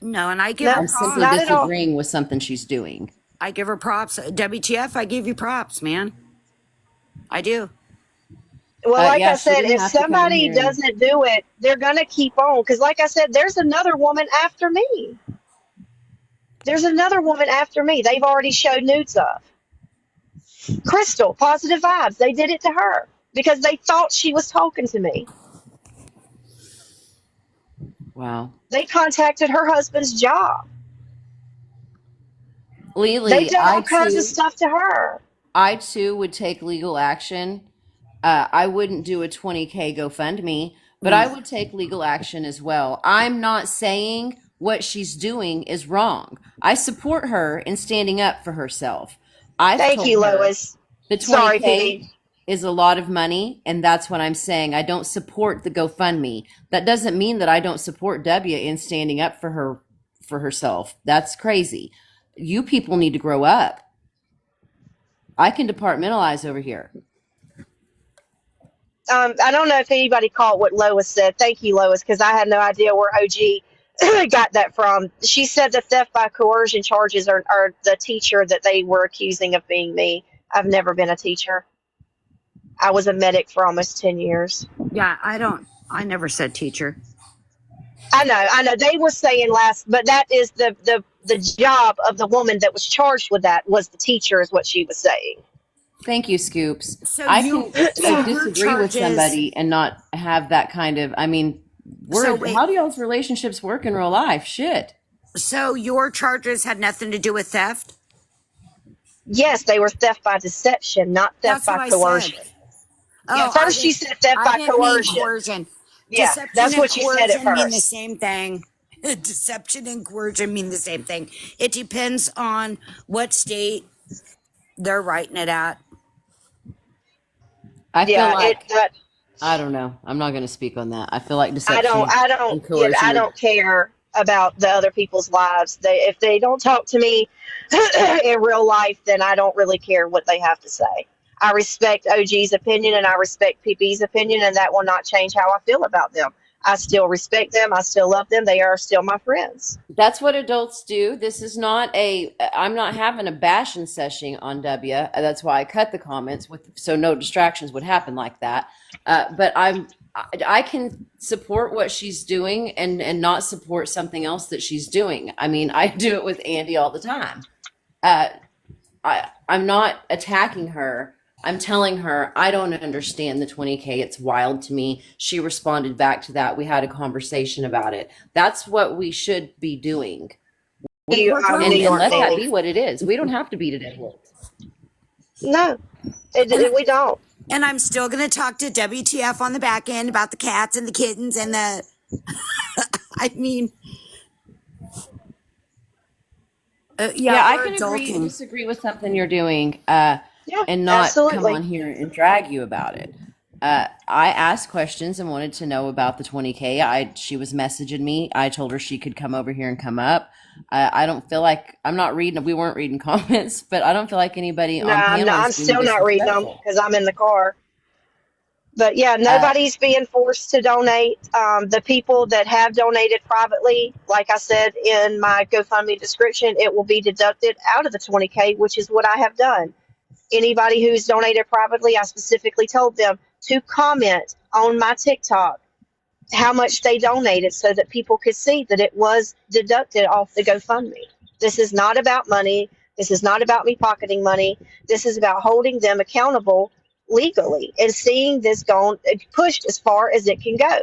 No, and I give I'm simply disagreeing with something she's doing. I give her props. WTF, I give you props, man. I do. Well, like I said, if somebody doesn't do it, they're going to keep on. Because like I said, there's another woman after me. They've already showed nudes of. Crystal, Positive Vibes. They did it to her because they thought she was talking to me. Wow. They contacted her husband's job. Lily, they did all kinds of stuff to her. I too would take legal action. I wouldn't do a 20K GoFundMe, but I would take legal action as well. I'm not saying what she's doing is wrong. I support her in standing up for herself. Thank you, Lois. The 20K is a lot of money, and that's what I'm saying. I don't support the GoFundMe. That doesn't mean that I don't support W in standing up for herself. That's crazy. You people need to grow up. I can departmentalize over here. I don't know if anybody caught what Lois said. Thank you, Lois, because I had no idea where OG got that from. She said the theft by coercion charges are the teacher that they were accusing of being me. I've never been a teacher. I was a medic for almost 10 years. Yeah, I never said teacher. I know. They were saying but that is the job of the woman that was charged with that was the teacher, is what she was saying. Thank you, Scoops. So I can disagree with somebody and not have that kind of, how do y'all's relationships work in real life? Shit. So your charges had nothing to do with theft? Yes, they were theft by deception, not theft That's by what I coercion. said. Yeah, Oh, first you said theft I by didn't mean coercion. coercion. Yeah, Deception that's and what you said at coercion mean the first. same thing. Deception and coercion mean the same thing. It depends on what state they're writing it at. I feel Yeah, like I don't know. I'm not going to speak on that. I feel like deception and I coercion are. don't care about the other people's lives. If they don't talk to me in real life, then I don't really care what they have to say. I respect OG's opinion and I respect PP's opinion, and that will not change how I feel about them. I still respect them. I still love them. They are still my friends. That's what adults do. This is not a. I'm not having a bashing session on W. That's why I cut the comments so no distractions would happen like that. But I can support what she's doing and not support something else that she's doing. I mean, I do it with Andy all the time. I'm not attacking her. I'm telling her I don't understand the 20K. It's wild to me. She responded back to that. We had a conversation about it. That's what we should be doing. You are New And York, let that Danny. be what it is. We don't have to beat it at horse. No, we don't. And I'm still going to talk to WTF on the back end about the cats and the kittens and the. I mean. Yeah, I we're can agree adulting. and disagree with something you're doing Yeah, and not come absolutely. on here and drag you about it. I asked questions and wanted to know about the 20K. She was messaging me. I told her she could come over here and come up. I don't feel like I'm not reading. We weren't reading comments, but I don't feel like anybody No, on panel I'm is being still not reading them disrespectful. because I'm in the car. But yeah, nobody's being forced to donate. The people that have donated privately, like I said in my GoFundMe description, it will be deducted out of the 20K, which is what I have done. Anybody who's donated privately, I specifically told them to comment on my TikTok how much they donated so that people could see that it was deducted off the GoFundMe. This is not about money. This is not about me pocketing money. This is about holding them accountable legally and seeing this pushed as far as it can go.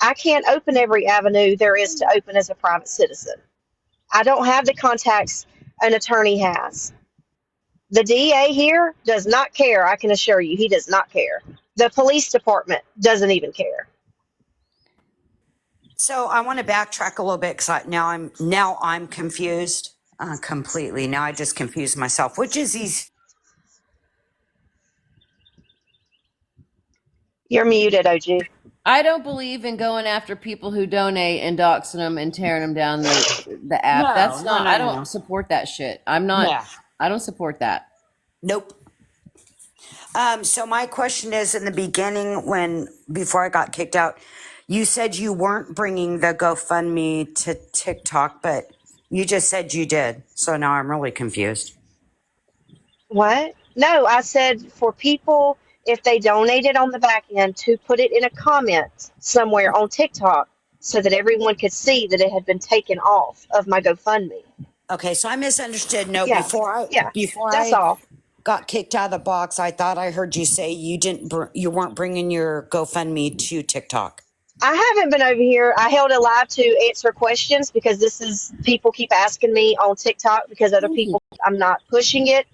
I can't open every avenue there is to open as a private citizen. I don't have the contacts an attorney has. The DA here does not care. I can assure you, he does not care. The police department doesn't even care. So I want to backtrack a little bit because now I'm confused completely. Now I just confused myself. Which is these? You're muted, OG. I don't believe in going after people who donate and doxing them and tearing them down the app. No, That's not. no, I don't no. support that shit. I'm not. Yeah. I don't support that. Nope. So my question is, in the beginning, before I got kicked out, you said you weren't bringing the GoFundMe to TikTok, but you just said you did. So now I'm really confused. What? No, I said for people, if they donated on the back end, to put it in a comment somewhere on TikTok so that everyone could see that it had been taken off of my GoFundMe. Okay, so I misunderstood. No, Yeah. before That's I all. got kicked out of the box, I thought I heard you say you weren't bringing your GoFundMe to TikTok. I haven't been over here. I held it live to answer questions because people keep asking me on TikTok because other people, I'm not pushing it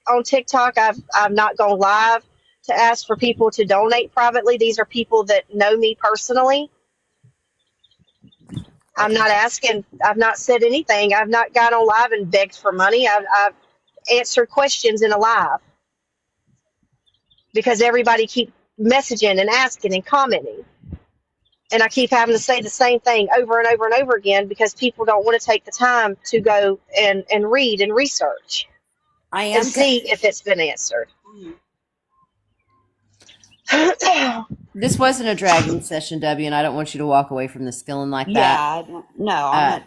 on TikTok. I've not gone live to ask for people to donate privately. These are people that know me personally. I'm not asking. I've not said anything. I've not gone on live and begged for money. I've answered questions in a live because everybody keep messaging and asking and commenting. And I keep having to say the same thing over and over and over again because people don't want to take the time to go and read and research and see if it's been answered. This wasn't a dragging session, W, and I don't want you to walk away from this feeling like that. Yeah, no,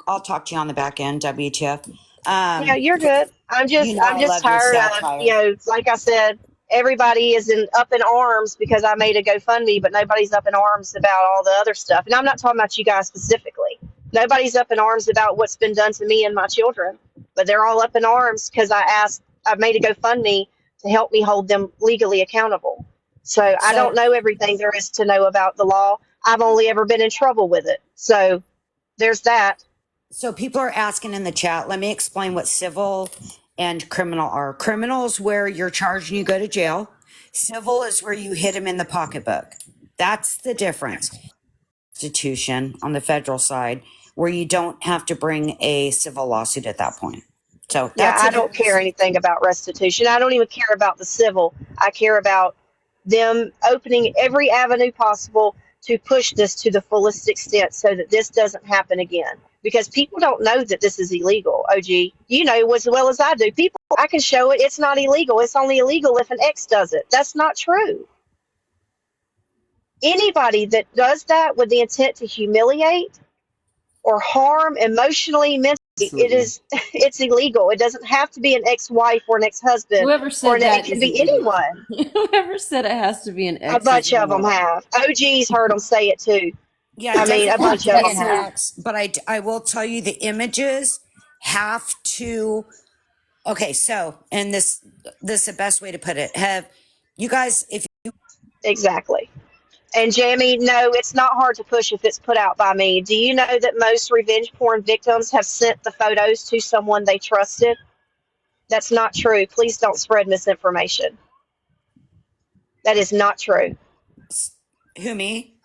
I'll talk to you on the back end, WTF. Yeah, you're good. I'm just tired of, like I said, everybody is up in arms because I made a GoFundMe, but nobody's up in arms about all the other stuff. And I'm not talking about you guys specifically. Nobody's up in arms about what's been done to me and my children, but they're all up in arms because I made a GoFundMe to help me hold them legally accountable. So I don't know everything there is to know about the law. I've only ever been in trouble with it. So there's that. So people are asking in the chat, let me explain what civil and criminal are. Criminal is where you're charged and you go to jail. Civil is where you hit them in the pocketbook. That's the difference. Institution on the federal side where you don't have to bring a civil lawsuit at that point. So Yeah, that's I don't care anything about restitution. I don't even care about the civil. I care about them opening every avenue possible to push this to the fullest extent so that this doesn't happen again. Because people don't know that this is illegal, OG. You know as well as I do. People, I can show it. It's not illegal. It's only illegal if an ex does it. That's not true. Anybody that does that with the intent to humiliate or harm emotionally, mentally, it's illegal. It doesn't have to be an ex-wife or an ex-husband. Whoever said that, it could be anyone. Whoever said it has to be an ex. A bunch of them have. OG's heard them say it too. Yeah, I mean, a bunch of them have. But I will tell you the images have to. Okay, so and this is the best way to put it. Have you guys, if you exactly. And Jamie, no, it's not hard to push if it's put out by me. Do you know that most revenge porn victims have sent the photos to someone they trusted? That's not true. Please don't spread misinformation. That is not true. Who, me?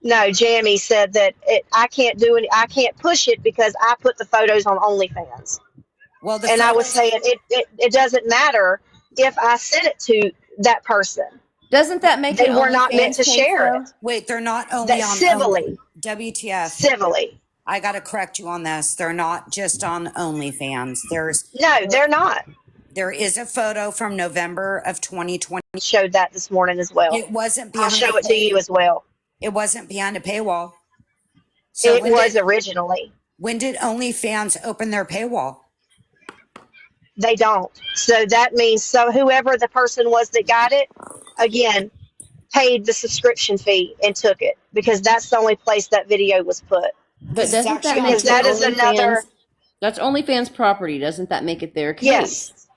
No, Jamie said that I can't do it. I can't push it because I put the photos on OnlyFans. Well, and I was saying it doesn't matter if I sent it to that person. Doesn't that make they were not meant to share it? Wait, they're not only on civilly. WTF? Civilly. I got to correct you on this. They're not just on OnlyFans. No, they're not. There is a photo from November of 2020. Showed that this morning as well. It wasn't. I'll show it to you as well. It wasn't behind a paywall. So it was originally. When did OnlyFans open their paywall? They don't. So that means whoever the person was that got it, again, paid the subscription fee and took it because that's the only place that video was put. But doesn't that make that is another? That's OnlyFans property. Doesn't that make it their case? Yes.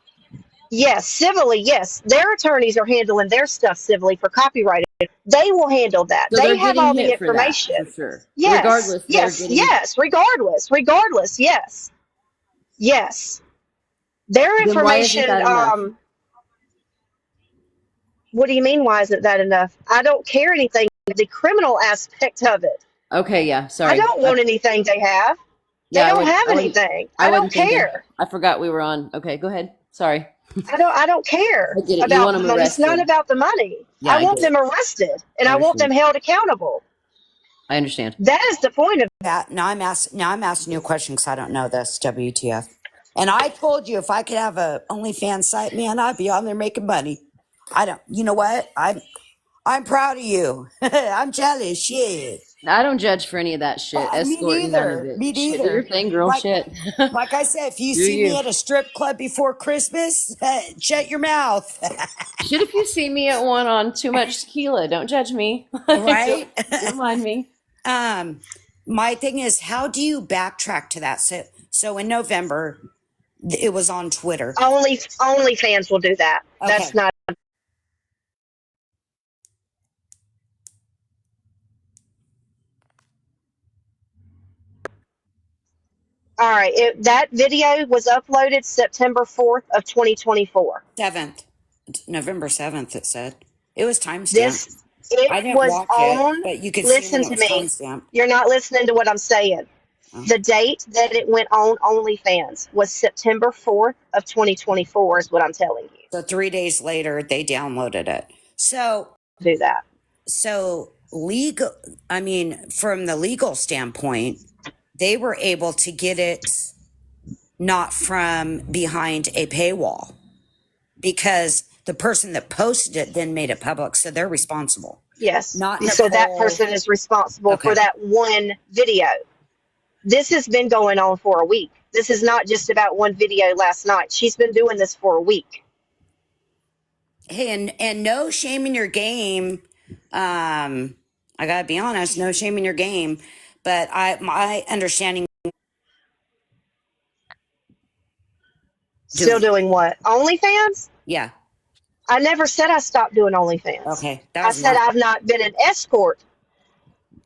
Yes, civilly, yes. Their attorneys are handling their stuff civilly for copyright. They will handle that. So they have all the information. For sure. Yes. Regardless. Yes. Regardless. Yes. Yes. Their information. What do you mean? Why isn't that enough? I don't care anything. The criminal aspect of it. Okay. Yeah. Sorry. I don't want anything they have. They don't have anything. I don't care. I forgot we were on. Okay. Go ahead. Sorry. I don't care about the money. It's not about the money. Yeah, I want them arrested and I want them held accountable. I understand. That is the point of that. Now I'm asking you a question because I don't know this. WTF? And I told you if I could have a OnlyFans site, man, I'd be on there making money. I don't. You know what? I'm proud of you. I'm jealous. Shit. I don't judge for any of that shit. Me neither. Me neither. Do your thing, girl. Shit. Like I said, if you see me at a strip club before Christmas, shut your mouth. Shit, if you see me at one on too much tequila, don't judge me. Right? Don't mind me. My thing is, how do you backtrack to that? So in November, it was on Twitter. OnlyFans will do that. Okay. That's not. All right. That video was uploaded September 4th of 2024. 7th. November 7th, it said. It was timestamped. I didn't watch it, but you could listen to me. You're not listening to what I'm saying. Oh. The date that it went on OnlyFans was September 4th of 2024 is what I'm telling you. So 3 days later, they downloaded it. So do that. So from the legal standpoint, they were able to get it not from behind a paywall because the person that posted it then made it public. So they're responsible. Yes. So that person is responsible for that one video. This has been going on for a week. This is not just about one video last night. She's been doing this for a week. Hey, and no shame in your game. I gotta be honest, no shame in your game. But my understanding. Still doing what? OnlyFans? Yeah. I never said I stopped doing OnlyFans. Okay. I said I've not been an escort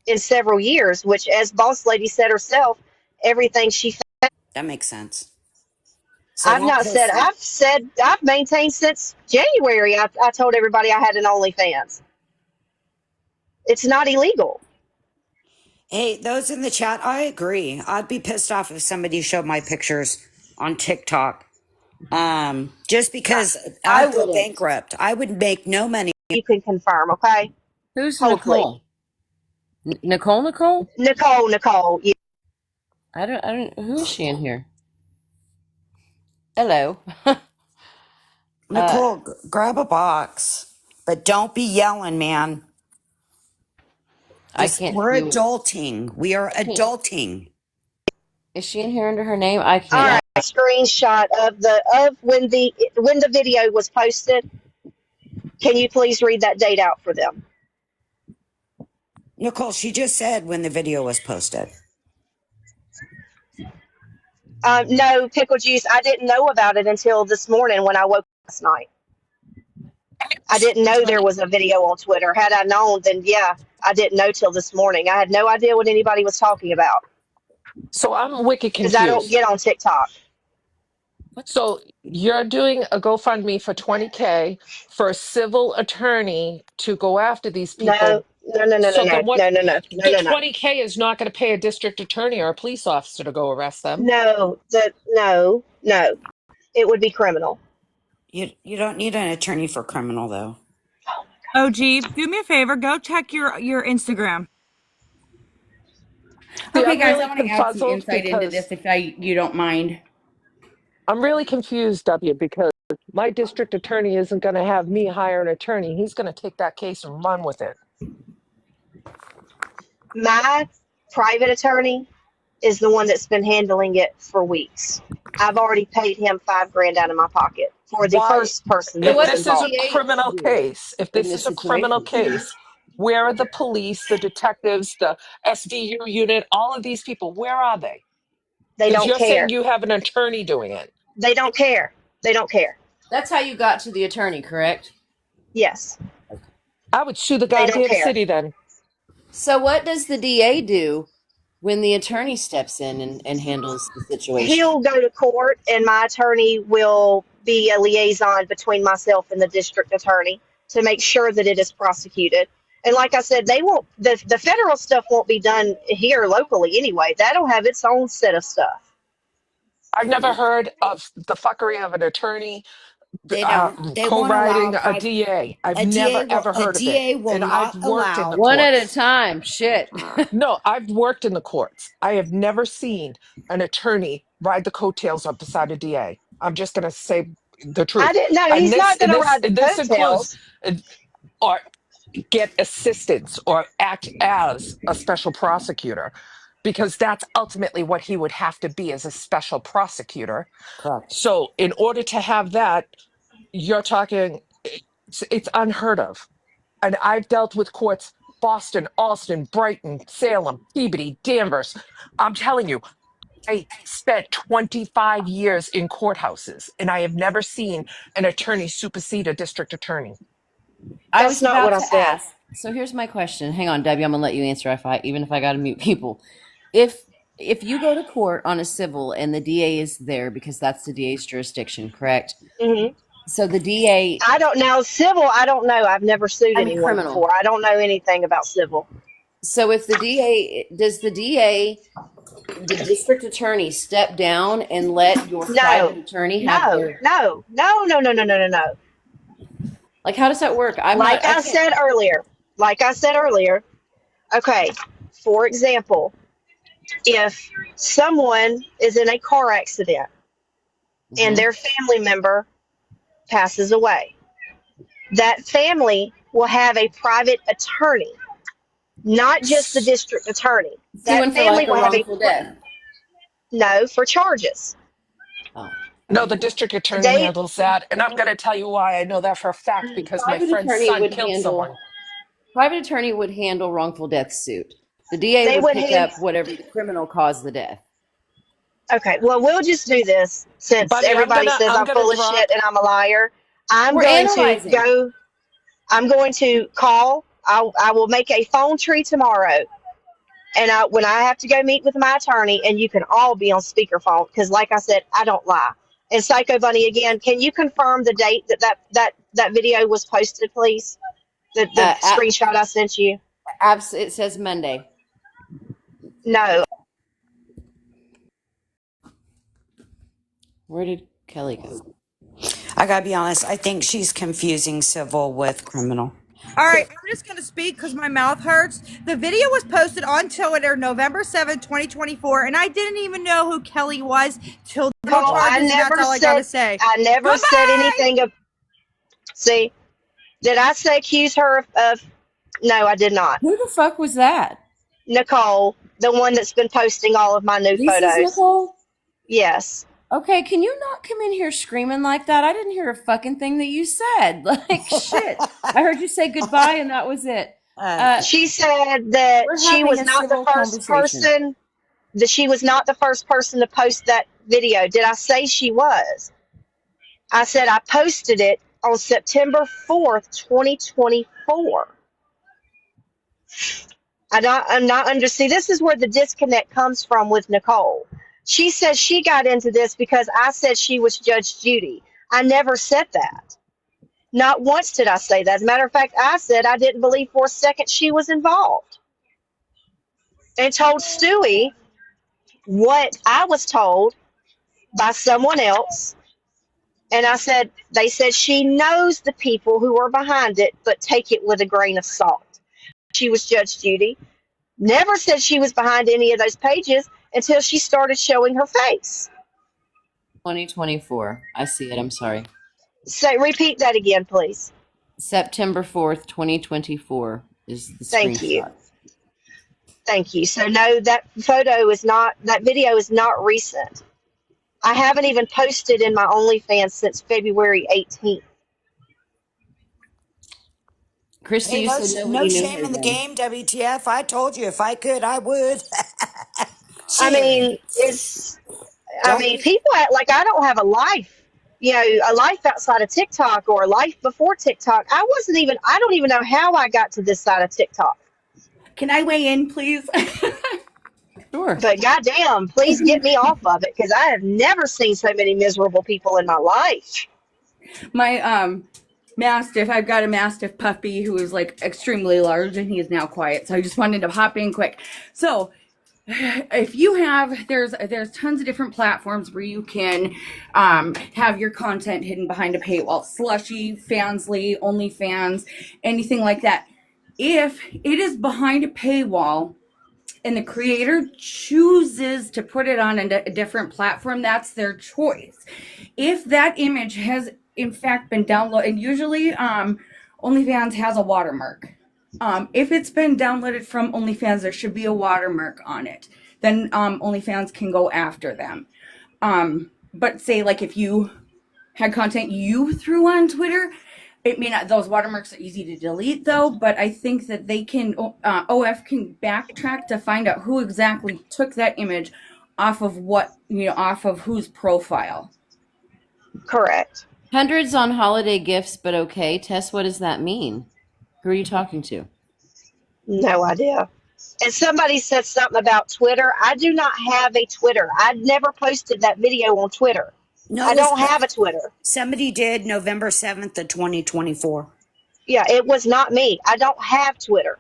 in several years, which, as Boss Lady said herself, everything she found. That makes sense. So I've don't not said. piss me. I've maintained since January. I told everybody I had an OnlyFans. It's not illegal. Hey, those in the chat, I agree. I'd be pissed off if somebody showed my pictures on TikTok. Just because I I'd go wouldn't. bankrupt. I would make no money. You can confirm, okay? Who's Hopefully, Nicole? Nicole? Nicole? Nicole. You, I don't. Who is she in here? Hello. Nicole, grab a box. But don't be yelling, man. I can't We're do it. adulting. We are I can't. adulting. Is she in here under her name? I all can't. right. Screenshot of when the video was posted. Can you please read that date out for them? Nicole, she just said when the video was posted. No, pickle juice. I didn't know about it until this morning when I woke up last night. I didn't know there was a video on Twitter. Had I known, then yeah, I didn't know till this morning. I had no idea what anybody was talking about So I'm wicked because I don't confused. get on TikTok. So you're doing a GoFundMe for 20K for a civil attorney to go after these No, people. no, no, no, no, So no, then what? no, no, no, no, The no, no. 20K is not going to pay a district attorney or a police officer to go arrest them. No. It would be criminal. You don't need an attorney for criminal, though. OG, do me a favor. Go check your Instagram. See, Okay, I'm guys, I really want to add some confuzzled insight into this because if you don't mind. I'm really confused, W, because my district attorney isn't going to have me hire an attorney. He's going to take that case and run with it. My private attorney is the one that's been handling it for weeks. I've already paid him $5,000 out of my pocket for the Why? first person So that If was what does this the is a involved. DA criminal do case, if in this this is a criminal situation? case, where are the police, the detectives, the SVU unit, all of these people? Where are they? They Because don't you're saying care. you have an attorney doing it. They don't care. They don't care. That's how you got to the attorney, correct? Yes, I would sue the they don't goddamn care. city then. So what does the DA do when the attorney steps in and handles the situation? He'll go to court, and my attorney will be a liaison between myself and the district attorney to make sure that it is prosecuted. And like I said, they won't. The federal stuff won't be done here locally anyway. That'll have its own set of stuff. I've never heard of the fuckery of an attorney They don't. They won't allow co-writing a DA. I've a never DA will ever heard of it. will And I've not worked in the allow. One at a courts. time. Shit. No, I've worked in the courts. I have never seen an attorney ride the coattails up beside a DA. I'm just going to say the I truth. didn't know And he's not going to ride the this includes coattails. or get assistance or act as a special prosecutor, because that's ultimately what he would have to be as a special prosecutor. Correct. So in order to have that, you're talking, it's unheard of. And I've dealt with courts: Boston, Alston, Brighton, Salem, Peabody, Danvers. I'm telling you, I spent 25 years in courthouses, and I have never seen an attorney supersede a district attorney. I That's was not what about I to said. ask. So here's my question. Hang on, Debbie. I'm gonna let you answer even if I gotta mute people. If if you go to court on a civil and the DA is there because that's the DA's jurisdiction, correct? Hmm. So the DA, I don't know civil. I don't know. I've never sued I mean anyone criminal. before. I don't know anything about civil. So if the DA does the DA, the district attorney step down and let your private No, attorney have their no. like how does that work? I'm not. Like I I can't. said earlier, okay, for example, if someone is in a car accident and Mhm. their family member passes away, that family will have a private attorney, not just the district attorney. That Suing for family like a will have wrongful death. no, for charges. Oh. No, the district attorney They handles that. And I'm going to tell you why I know that for a fact, because my Private friend's attorney son would killed handle someone. private attorney would handle wrongful death suit. The DA they would would pick hand up whatever the criminal caused the death. okay, well we'll just do this since Buddy, everybody says I'm I'm gonna full of drop. shit and I'm a liar. I'm We're going to analyzing. go I'm going to call. I will make a phone tree tomorrow. And when I have to go meet with my attorney, and you can all be on speakerphone, because like I said, I don't lie. And Psychobunny again, can you confirm the date that video was posted, please? The screenshot I sent you. It says Monday. No. Where did Kelly go? I gotta be honest. I think she's confusing civil with criminal. All right, I'm just going to speak because my mouth hurts. The video was posted on Twitter November 7th, 2024, and I didn't even know who Kelly was till the Nicole, charges, and that's all I got to say. I never Goodbye! said anything of. See, did I say accuse her of? No, I did not. Who the fuck was that? Nicole, the one that's been posting all of my new photos. Nicole? Yes. Okay, can you not come in here screaming like that? I didn't hear a fucking thing that you said. Like, shit. I heard you say goodbye and that was it. She said that she was not the first person. That she was not the first person to post that video. Did I say she was? I said I posted it on September 4th, 2024. I'm not under. See, this is where the disconnect comes from with Nicole. She says she got into this because I said she was Judge Judy. I never said that. Not once did I say that. As a matter of fact, I said I didn't believe for a second she was involved. And told Stewie what I was told by someone else. And I said, they said she knows the people who are behind it, but take it with a grain of salt. She was Judge Judy. Never said she was behind any of those pages until she started showing her face. 2024. I see it. I'm sorry. So repeat that again, please. September 4th, 2024 is the Thank screenshot. you. Thank you. So no, that video is not recent. I haven't even posted in my OnlyFans since February 18th. Christy, Hey, you said no shame in the game, WTF. I told you if I could, I would. I mean, people act like I don't have a life, a life outside of TikTok or a life before TikTok. I don't even know how I got to this side of TikTok. Can I weigh in, please? Sure. But goddamn, please get me off of it because I have never seen so many miserable people in my life. My Mastiff, I've got a Mastiff puppy who is like extremely large and he is now quiet. So I just wanted to hop in quick. So if you have, there's tons of different platforms where you can have your content hidden behind a paywall. Slushy, Fansly, OnlyFans, anything like that. If it is behind a paywall and the creator chooses to put it on a different platform, that's their choice. If that image has in fact been downloaded, and usually OnlyFans has a watermark. If it's been downloaded from OnlyFans, there should be a watermark on it. Then OnlyFans can go after them. But say like if you had content you threw on Twitter, it may not, those watermarks are easy to delete though, but I think that they can, OF can backtrack to find out who exactly took that image off of off of whose profile. Correct. Hundreds on holiday gifts, but okay. Tess, what does that mean? Who are you talking to? No idea. And somebody said something about Twitter. I do not have a Twitter. I never posted that video on Twitter. No, I don't have a Twitter. Somebody did November 7th of 2024. Yeah, it was not me. I don't have Twitter.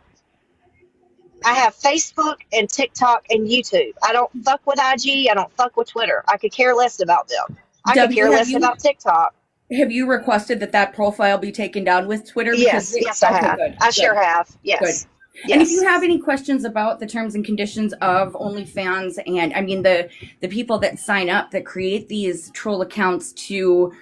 I have Facebook and TikTok and YouTube. I don't fuck with IG. I don't fuck with Twitter. I could care less about them. I could care less about TikTok. Have you requested that profile be taken down with Twitter? Yes, I have. Good, I sure have. Yes. Good. Yes. And if you have any questions about the terms and conditions of OnlyFans, and I mean the people that sign up that create these troll accounts to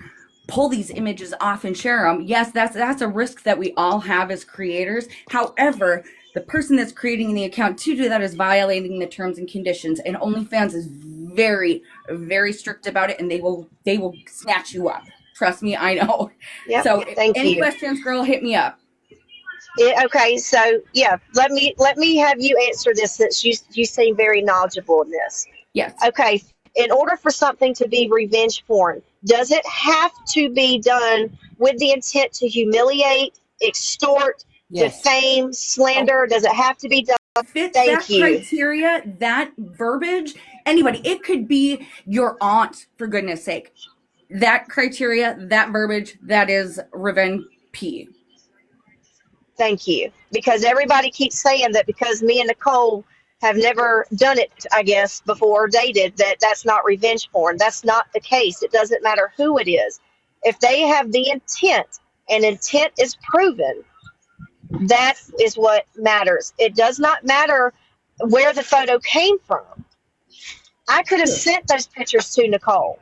pull these images off and share them, yes, that's a risk that we all have as creators. However, the person that's creating the account to do that is violating the terms and conditions, and OnlyFans is very, very strict about it, and they will snatch you up. Trust me, I know. Yep, so any you. questions, girl, hit me up. Okay, so yeah, let me have you answer this since you seem very knowledgeable in this. Yes. Okay, in order for something to be revenge porn, does it have to be done with the intent to humiliate, extort, defame, slander? Does it have to be done? Fit that criteria, that verbiage, anybody. It could be your aunt, for goodness sake. that criteria, that verbiage, that is revenge P. Thank you. Because everybody keeps saying that because me and Nicole have never done it, I guess, before dated, that's not revenge porn. That's not the case. It doesn't matter who it is. If they have the intent and intent is proven, that is what matters. It does not matter where the photo came from. I could have sent those pictures to Nicole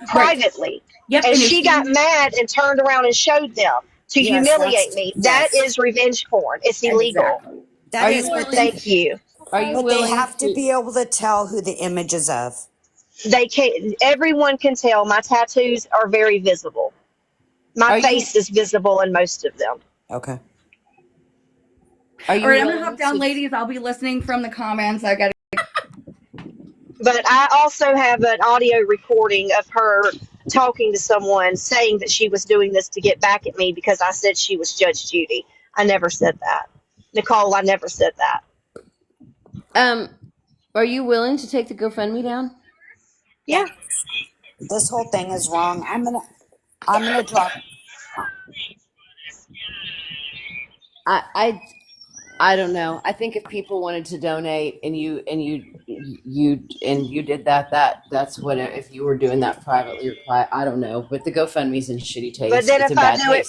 privately. Yep, and and she got mad and turned around and showed them to humiliate me. That is revenge porn. It's illegal. Exactly. That is, Thank you. Are you but willing they have to be able to tell who the image is of. They can. Everyone can tell. My tattoos are very visible. My face is visible in most of them. Okay. All right, I'm gonna hop down, ladies. I'll be listening from the comments. I got. But I also have an audio recording of her talking to someone saying that she was doing this to get back at me because I said she was Judge Judy. I never said that. Nicole, I never said that. Are you willing to take the GoFundMe down? Yeah. This whole thing is wrong. I'm gonna drop. I don't know. I think if people wanted to donate and you did that's what, if you were doing that privately or I don't know, but the GoFundMe's in shitty taste. But then if I do it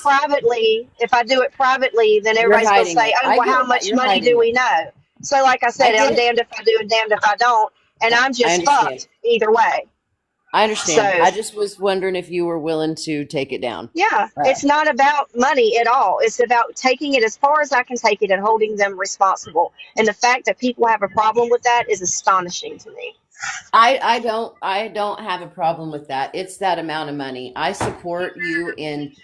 privately, then everybody's going to say, oh, well, how much money do we know? So like I said, I'm damned if I do and damned if I don't. And I'm just fucked either way. I understand. So, I just was wondering if you were willing to take it down. Yeah, it's not about money at all. It's about taking it as far as I can take it and holding them responsible. And the fact that people have a problem with that is astonishing to me. I don't have a problem with that. It's that amount of money. I support you in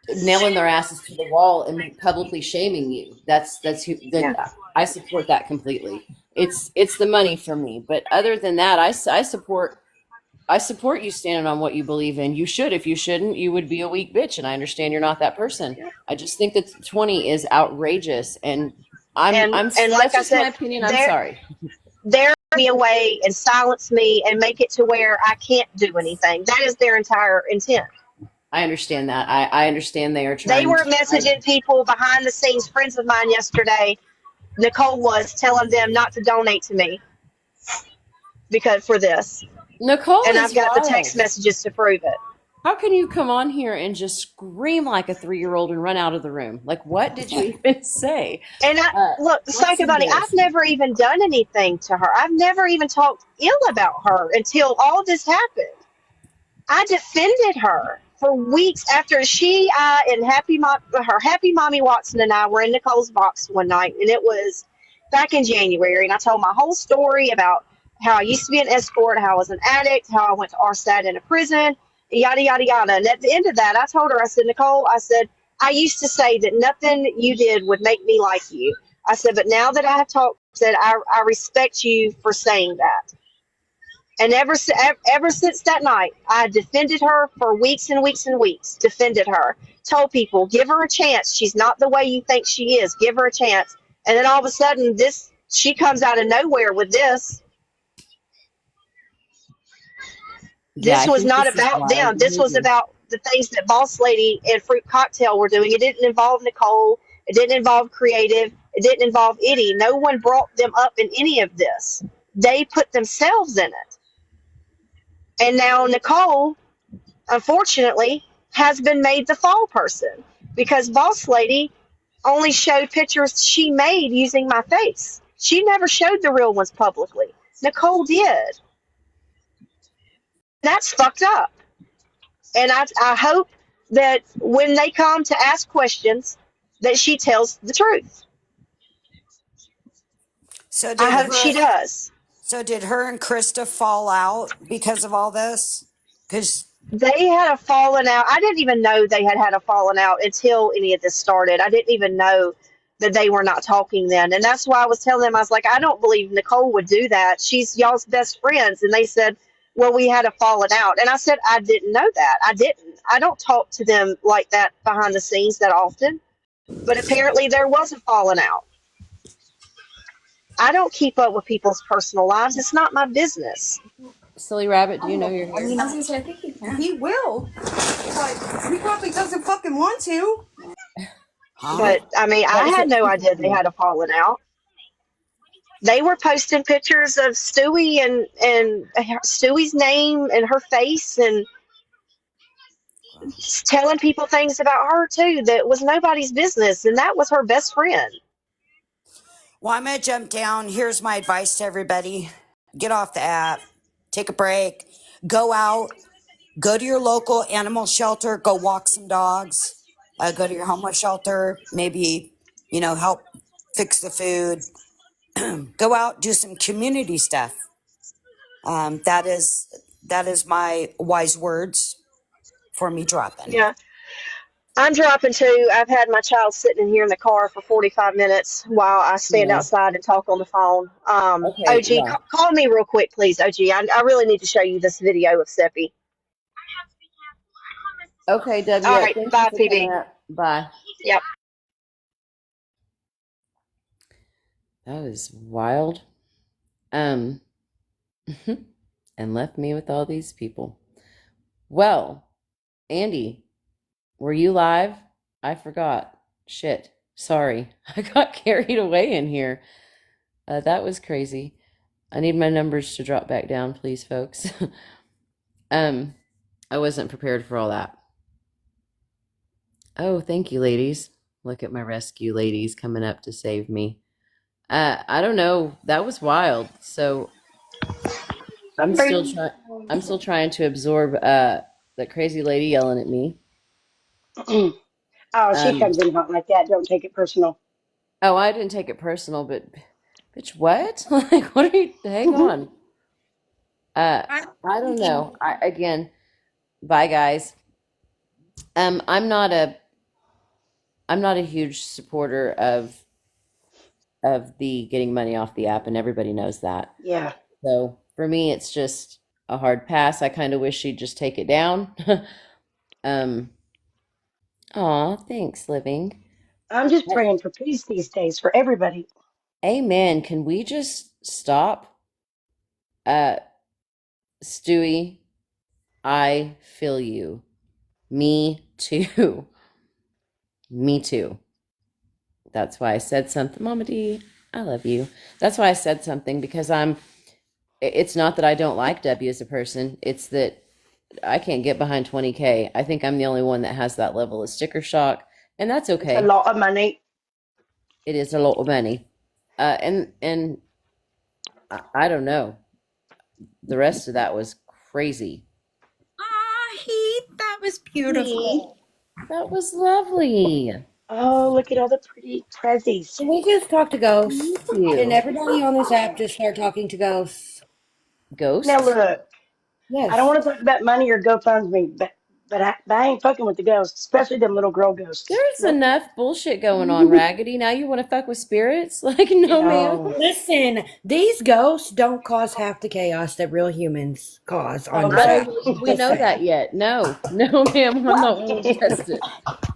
nailing their asses to the wall and publicly shaming you. I support that completely. It's the money for me. But other than that, I support you standing on what you believe in. You should. If you shouldn't, you would be a weak bitch. And I understand you're not that person. I just think that 20 is outrageous. And that's like just my opinion. I'm sorry. There be a way and silence me and make it to where I can't do anything. That is their entire intent. I understand that. I understand they are trying. They were messaging people behind the scenes, friends of mine yesterday. Nicole was telling them not to donate to me because for this. Nicole, and I've got the text messages to prove it. How can you come on here and just scream like a 3-year-old and run out of the room? Like, what did you even say? And look, Psychobunny, I've never even done anything to her. I've never even talked ill about her until all this happened. I defended her for weeks after and her Happy Mommy Watson and I were in Nicole's box one night, and it was back in January, and I told my whole story about how I used to be an escort, how I was an addict, how I went to RSAT in a prison, yada, yada, yada. And at the end of that, I told her, I said, Nicole, I said, I used to say that nothing you did would make me like you. I said, but now that I have talked, I said, I respect you for saying that. And ever since that night, I defended her for weeks and weeks and weeks, defended her, told people, give her a chance. She's not the way you think she is. Give her a chance. And then all of a sudden, she comes out of nowhere with this. This was not about them. This was about the things that Boss Lady and Fruit Cocktail were doing. It didn't involve Nicole. It didn't involve Creative. It didn't involve Eddie. No one brought them up in any of this. They put themselves in it. And now Nicole, unfortunately, has been made the fall person because Boss Lady only showed pictures she made using my face. She never showed the real ones publicly. Nicole did. That's fucked up. And I hope that when they come to ask questions, that she tells the truth. So I hope she does. So did her and Krista fall out because of all this? Because they had a falling out. I didn't even know they had a falling out until any of this started. I didn't even know that they were not talking then. And that's why I was telling them, I was like, I don't believe Nicole would do that. She's y'all's best friends. And they said, well, we had a falling out. And I said, I didn't know that. I didn't. I don't talk to them like that behind the scenes that often. But apparently there was a falling out. I don't keep up with people's personal lives. It's not my business. Silly Rabbit, do you know you're I here? mean, I was gonna say, I think he can. He will, but he probably doesn't fucking want to. Huh? But I mean, I What had is no idea they it? had a falling out. They were posting pictures of Stewie and Stewie's name and her face and telling people things about her too that was nobody's business, and that was her best friend. Well, I'm going to jump down. Here's my advice to everybody: get off the app, take a break, go out, go to your local animal shelter, go walk some dogs, go to your homeless shelter, maybe, help fix the food, go out, do some community stuff. That is my wise words for me dropping. Yeah, I'm dropping too. I've had my child sitting in here in the car for 45 minutes while I stand Yeah. outside and talk on the phone. Okay, OG, yeah. call me real quick, please. OG, I really need to show you this video of Seppi. Okay, All W, right, thank you bye, for coming PB. up. Bye. Yep. That was wild. And left me with all these people. Well, Andy, were you live? I forgot. Shit. Sorry. I got carried away in here. That was crazy. I need my numbers to drop back down, please, folks. I wasn't prepared for all that. Oh, thank you, ladies. Look at my rescue ladies coming up to save me. I don't know. That was wild. So I'm still trying. I'm still trying to absorb that crazy lady yelling at me. Oh, she Um, comes in hot like that. Don't take it personal. oh, I didn't take it personal, but bitch, what? Like, what are you? Hang on. I don't know. Again, bye guys. I'm not a huge supporter of the getting money off the app, and everybody knows that. Yeah. So for me, it's just a hard pass. I kind of wish she'd just take it down. um, aw, thanks, living. I'm just praying for peace these days for everybody. Amen. Can we just stop? Uh, Stewie, I feel you. Me too. Me too. That's why I said something. Mama D, I love you. That's why I said something because it's not that I don't like Debbie as a person. It's that I can't get behind 20K. I think I'm the only one that has that level of sticker shock, and that's It's a okay. lot of money. It is a lot of money. And I don't know. The rest of that was crazy. Ah, that was Me. beautiful. That was lovely. Oh, look at all the pretty prezzies. Can we just talk to ghosts? Thank you. Can everybody on this app just start talking to ghosts? Now Ghosts? look, I don't Yes. want to talk about money or GoFundMe, but I ain't fucking with the ghosts, especially them little girl ghosts. There's Nope. enough bullshit going on, Raggedy. Now you want to fuck with spirits? Like, no, ma'am. No. Listen, these ghosts don't cause half the chaos that real humans cause on Oh this I app. don't God. believe we know that yet. No, no, ma'am. I'm not willing to test it.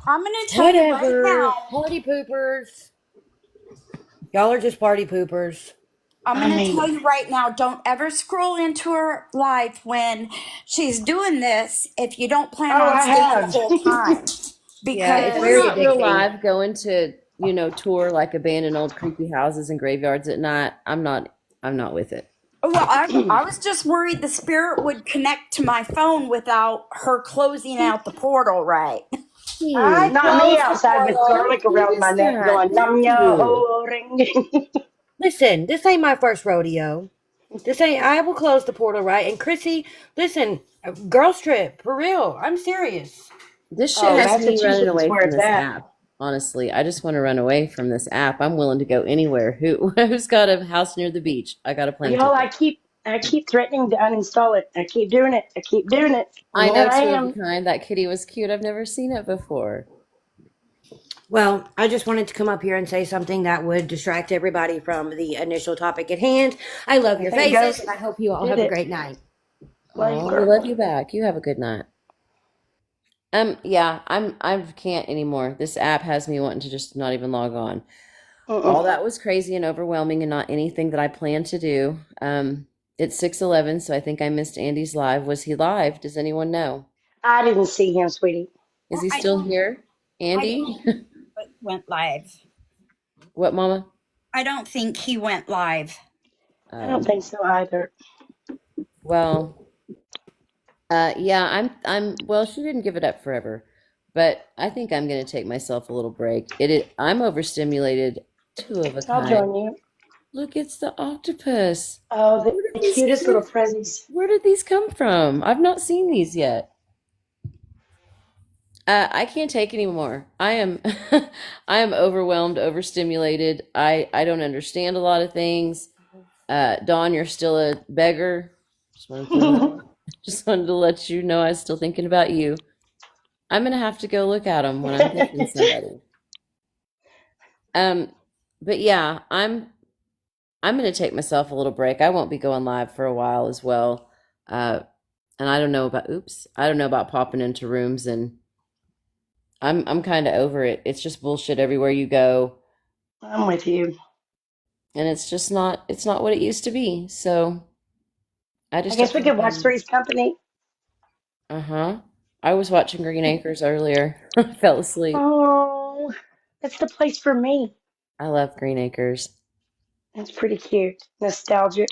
I'm gonna tell you right Whatever. now. Party poopers. Y'all are just party poopers. I'm I going to tell mean, you right now, don't ever scroll into her live when she's doing this if you don't plan oh, on I staying the have. whole time. Yeah, Because it's I'm very not real addicting. live going to, tour like abandoned old creepy houses and graveyards at night. I'm not with it. well, I was just worried the spirit would connect to my phone without her closing out the portal right. Hey, Not me close the outside with portal. How garlic cute around is my neck that? going, Thank num yo you. ho ring ding. Listen, this ain't my first rodeo. I will close the portal, right? And Chrissy, listen, girls trip, for real. I'm serious. This shit Oh, has me running Massachusetts is away where from it's this at. app. Honestly, I just want to run away from this app. I'm willing to go anywhere. Who's got a house near the beach? I got a plane Y'all, ticket. I keep threatening to uninstall it. I keep doing it. I keep doing it. And I here know I two of a am. kind. That kitty was cute. I've never seen it before. Well, I just wanted to come up here and say something that would distract everybody from the initial topic at hand. I love your Hey, faces, and I ghosts hope you all did have a it. great night. Love you, Oh, we love girl. you back. You have a good night. Yeah, I can't anymore. This app has me wanting to just not even log on. Mm-mm. All that was crazy and overwhelming and not anything that I planned to do. It's 6:11, so I think I missed Andy's live. Was he live? Does anyone know? I didn't see him, sweetie. Is he I still here? I Andy? don't but went live. What, Mama? I don't think he went live. I don't Oh, think so either. well, yeah, well, she didn't give it up forever, but I think I'm going to take myself a little break. I'm overstimulated, two of a I'll kind. join you. Look, it's the octopus. Oh, Where did the these, cutest little fuzzies. where did these come from? I've not seen these yet. I can't take anymore. I am I am overwhelmed, overstimulated. I don't understand a lot of things. Dawn, you're still a beggar. Just wanted to let, just wanted to let you know I was still thinking about you. I'm gonna have to go look at them when I'm thinking somebody. Um, but yeah, I'm gonna take myself a little break. I won't be going live for a while as well. And I don't know about I don't know about popping into rooms, and I'm kind of over it. It's just bullshit everywhere you go, I'm with you. and it's not what it used to be. So I I just don't guess we know could if watch I'm. Three's Company. Uh-huh. I was watching Green Acres earlier. I fell asleep. Oh, that's the place for me. I love Green Acres. That's pretty cute. Nostalgic.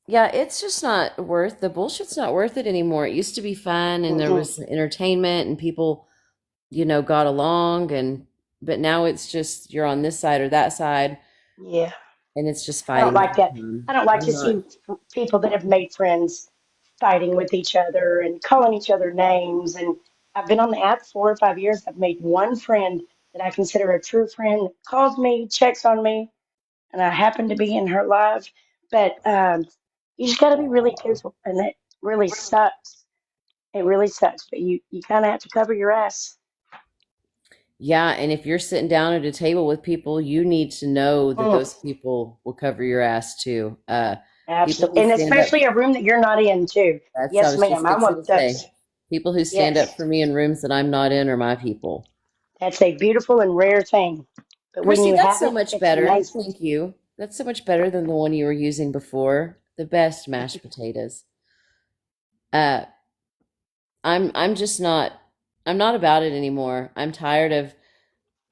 Yeah, it's just not worth the bullshit's not worth it anymore. It used to be fun and there Mm-mm. was entertainment and people, got along, and but now it's just you're on this side or that side Yeah. and it's just I don't fighting all like that. the time. I don't like I'm to not. see people that have made friends fighting with each other and calling each other names. And I've been on the app 4 or 5 years. I've made one friend that I consider a true friend, that calls me, checks on me, and I happen to be in her live. But you just got to be really careful, and it really sucks. It really sucks, but you kind of have to cover your ass. Yeah, and if you're sitting down at a table with people, you need to know that Mm, those people will cover your ass too. People absolutely, who and stand up. especially a room that you're not in too. That's I Yes, was ma'am. just I fixing want to those. say. People who stand up Yes, for me in rooms that I'm not in are my people. that's a beautiful and rare thing. But when Christy, you that's have so it, much it's better. amazing. Thank you. That's so much better than the one you were using before. The best mashed potatoes. Uh, I'm just not. I'm not about it anymore. I'm tired of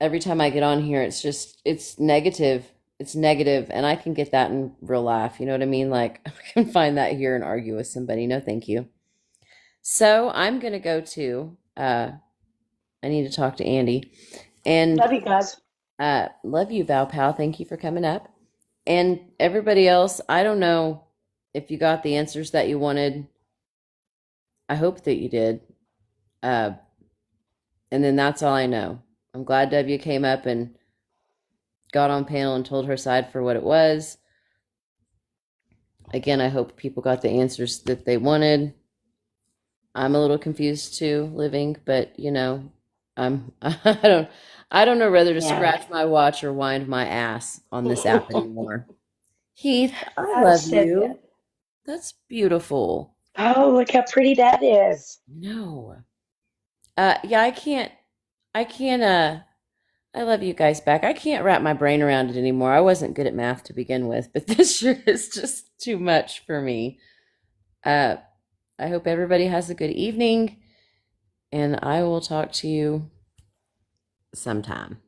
every time I get on here. It's negative. It's negative, and I can get that in real life. You know what I mean? Like I can find that here and argue with somebody. No, thank you. So I'm gonna go to. I need to talk to Andy, and Love you guys. love you, Val Pal. Thank you for coming up. And everybody else, I don't know if you got the answers that you wanted. I hope that you did. Uh, and then that's all I know. I'm glad W came up and got on panel and told her side for what it was. Again, I hope people got the answers that they wanted. I'm a little confused too, living, but I'm I don't know whether to Yeah. scratch my watch or wind my ass on this app anymore. Heath, I I've love said that. you. That's beautiful. Oh, look how pretty that is. No. Yeah, I can't I love you guys back. I can't wrap my brain around it anymore. I wasn't good at math to begin with, but this sure is just too much for me. Uh I hope everybody has a good evening, and I will talk to you sometime.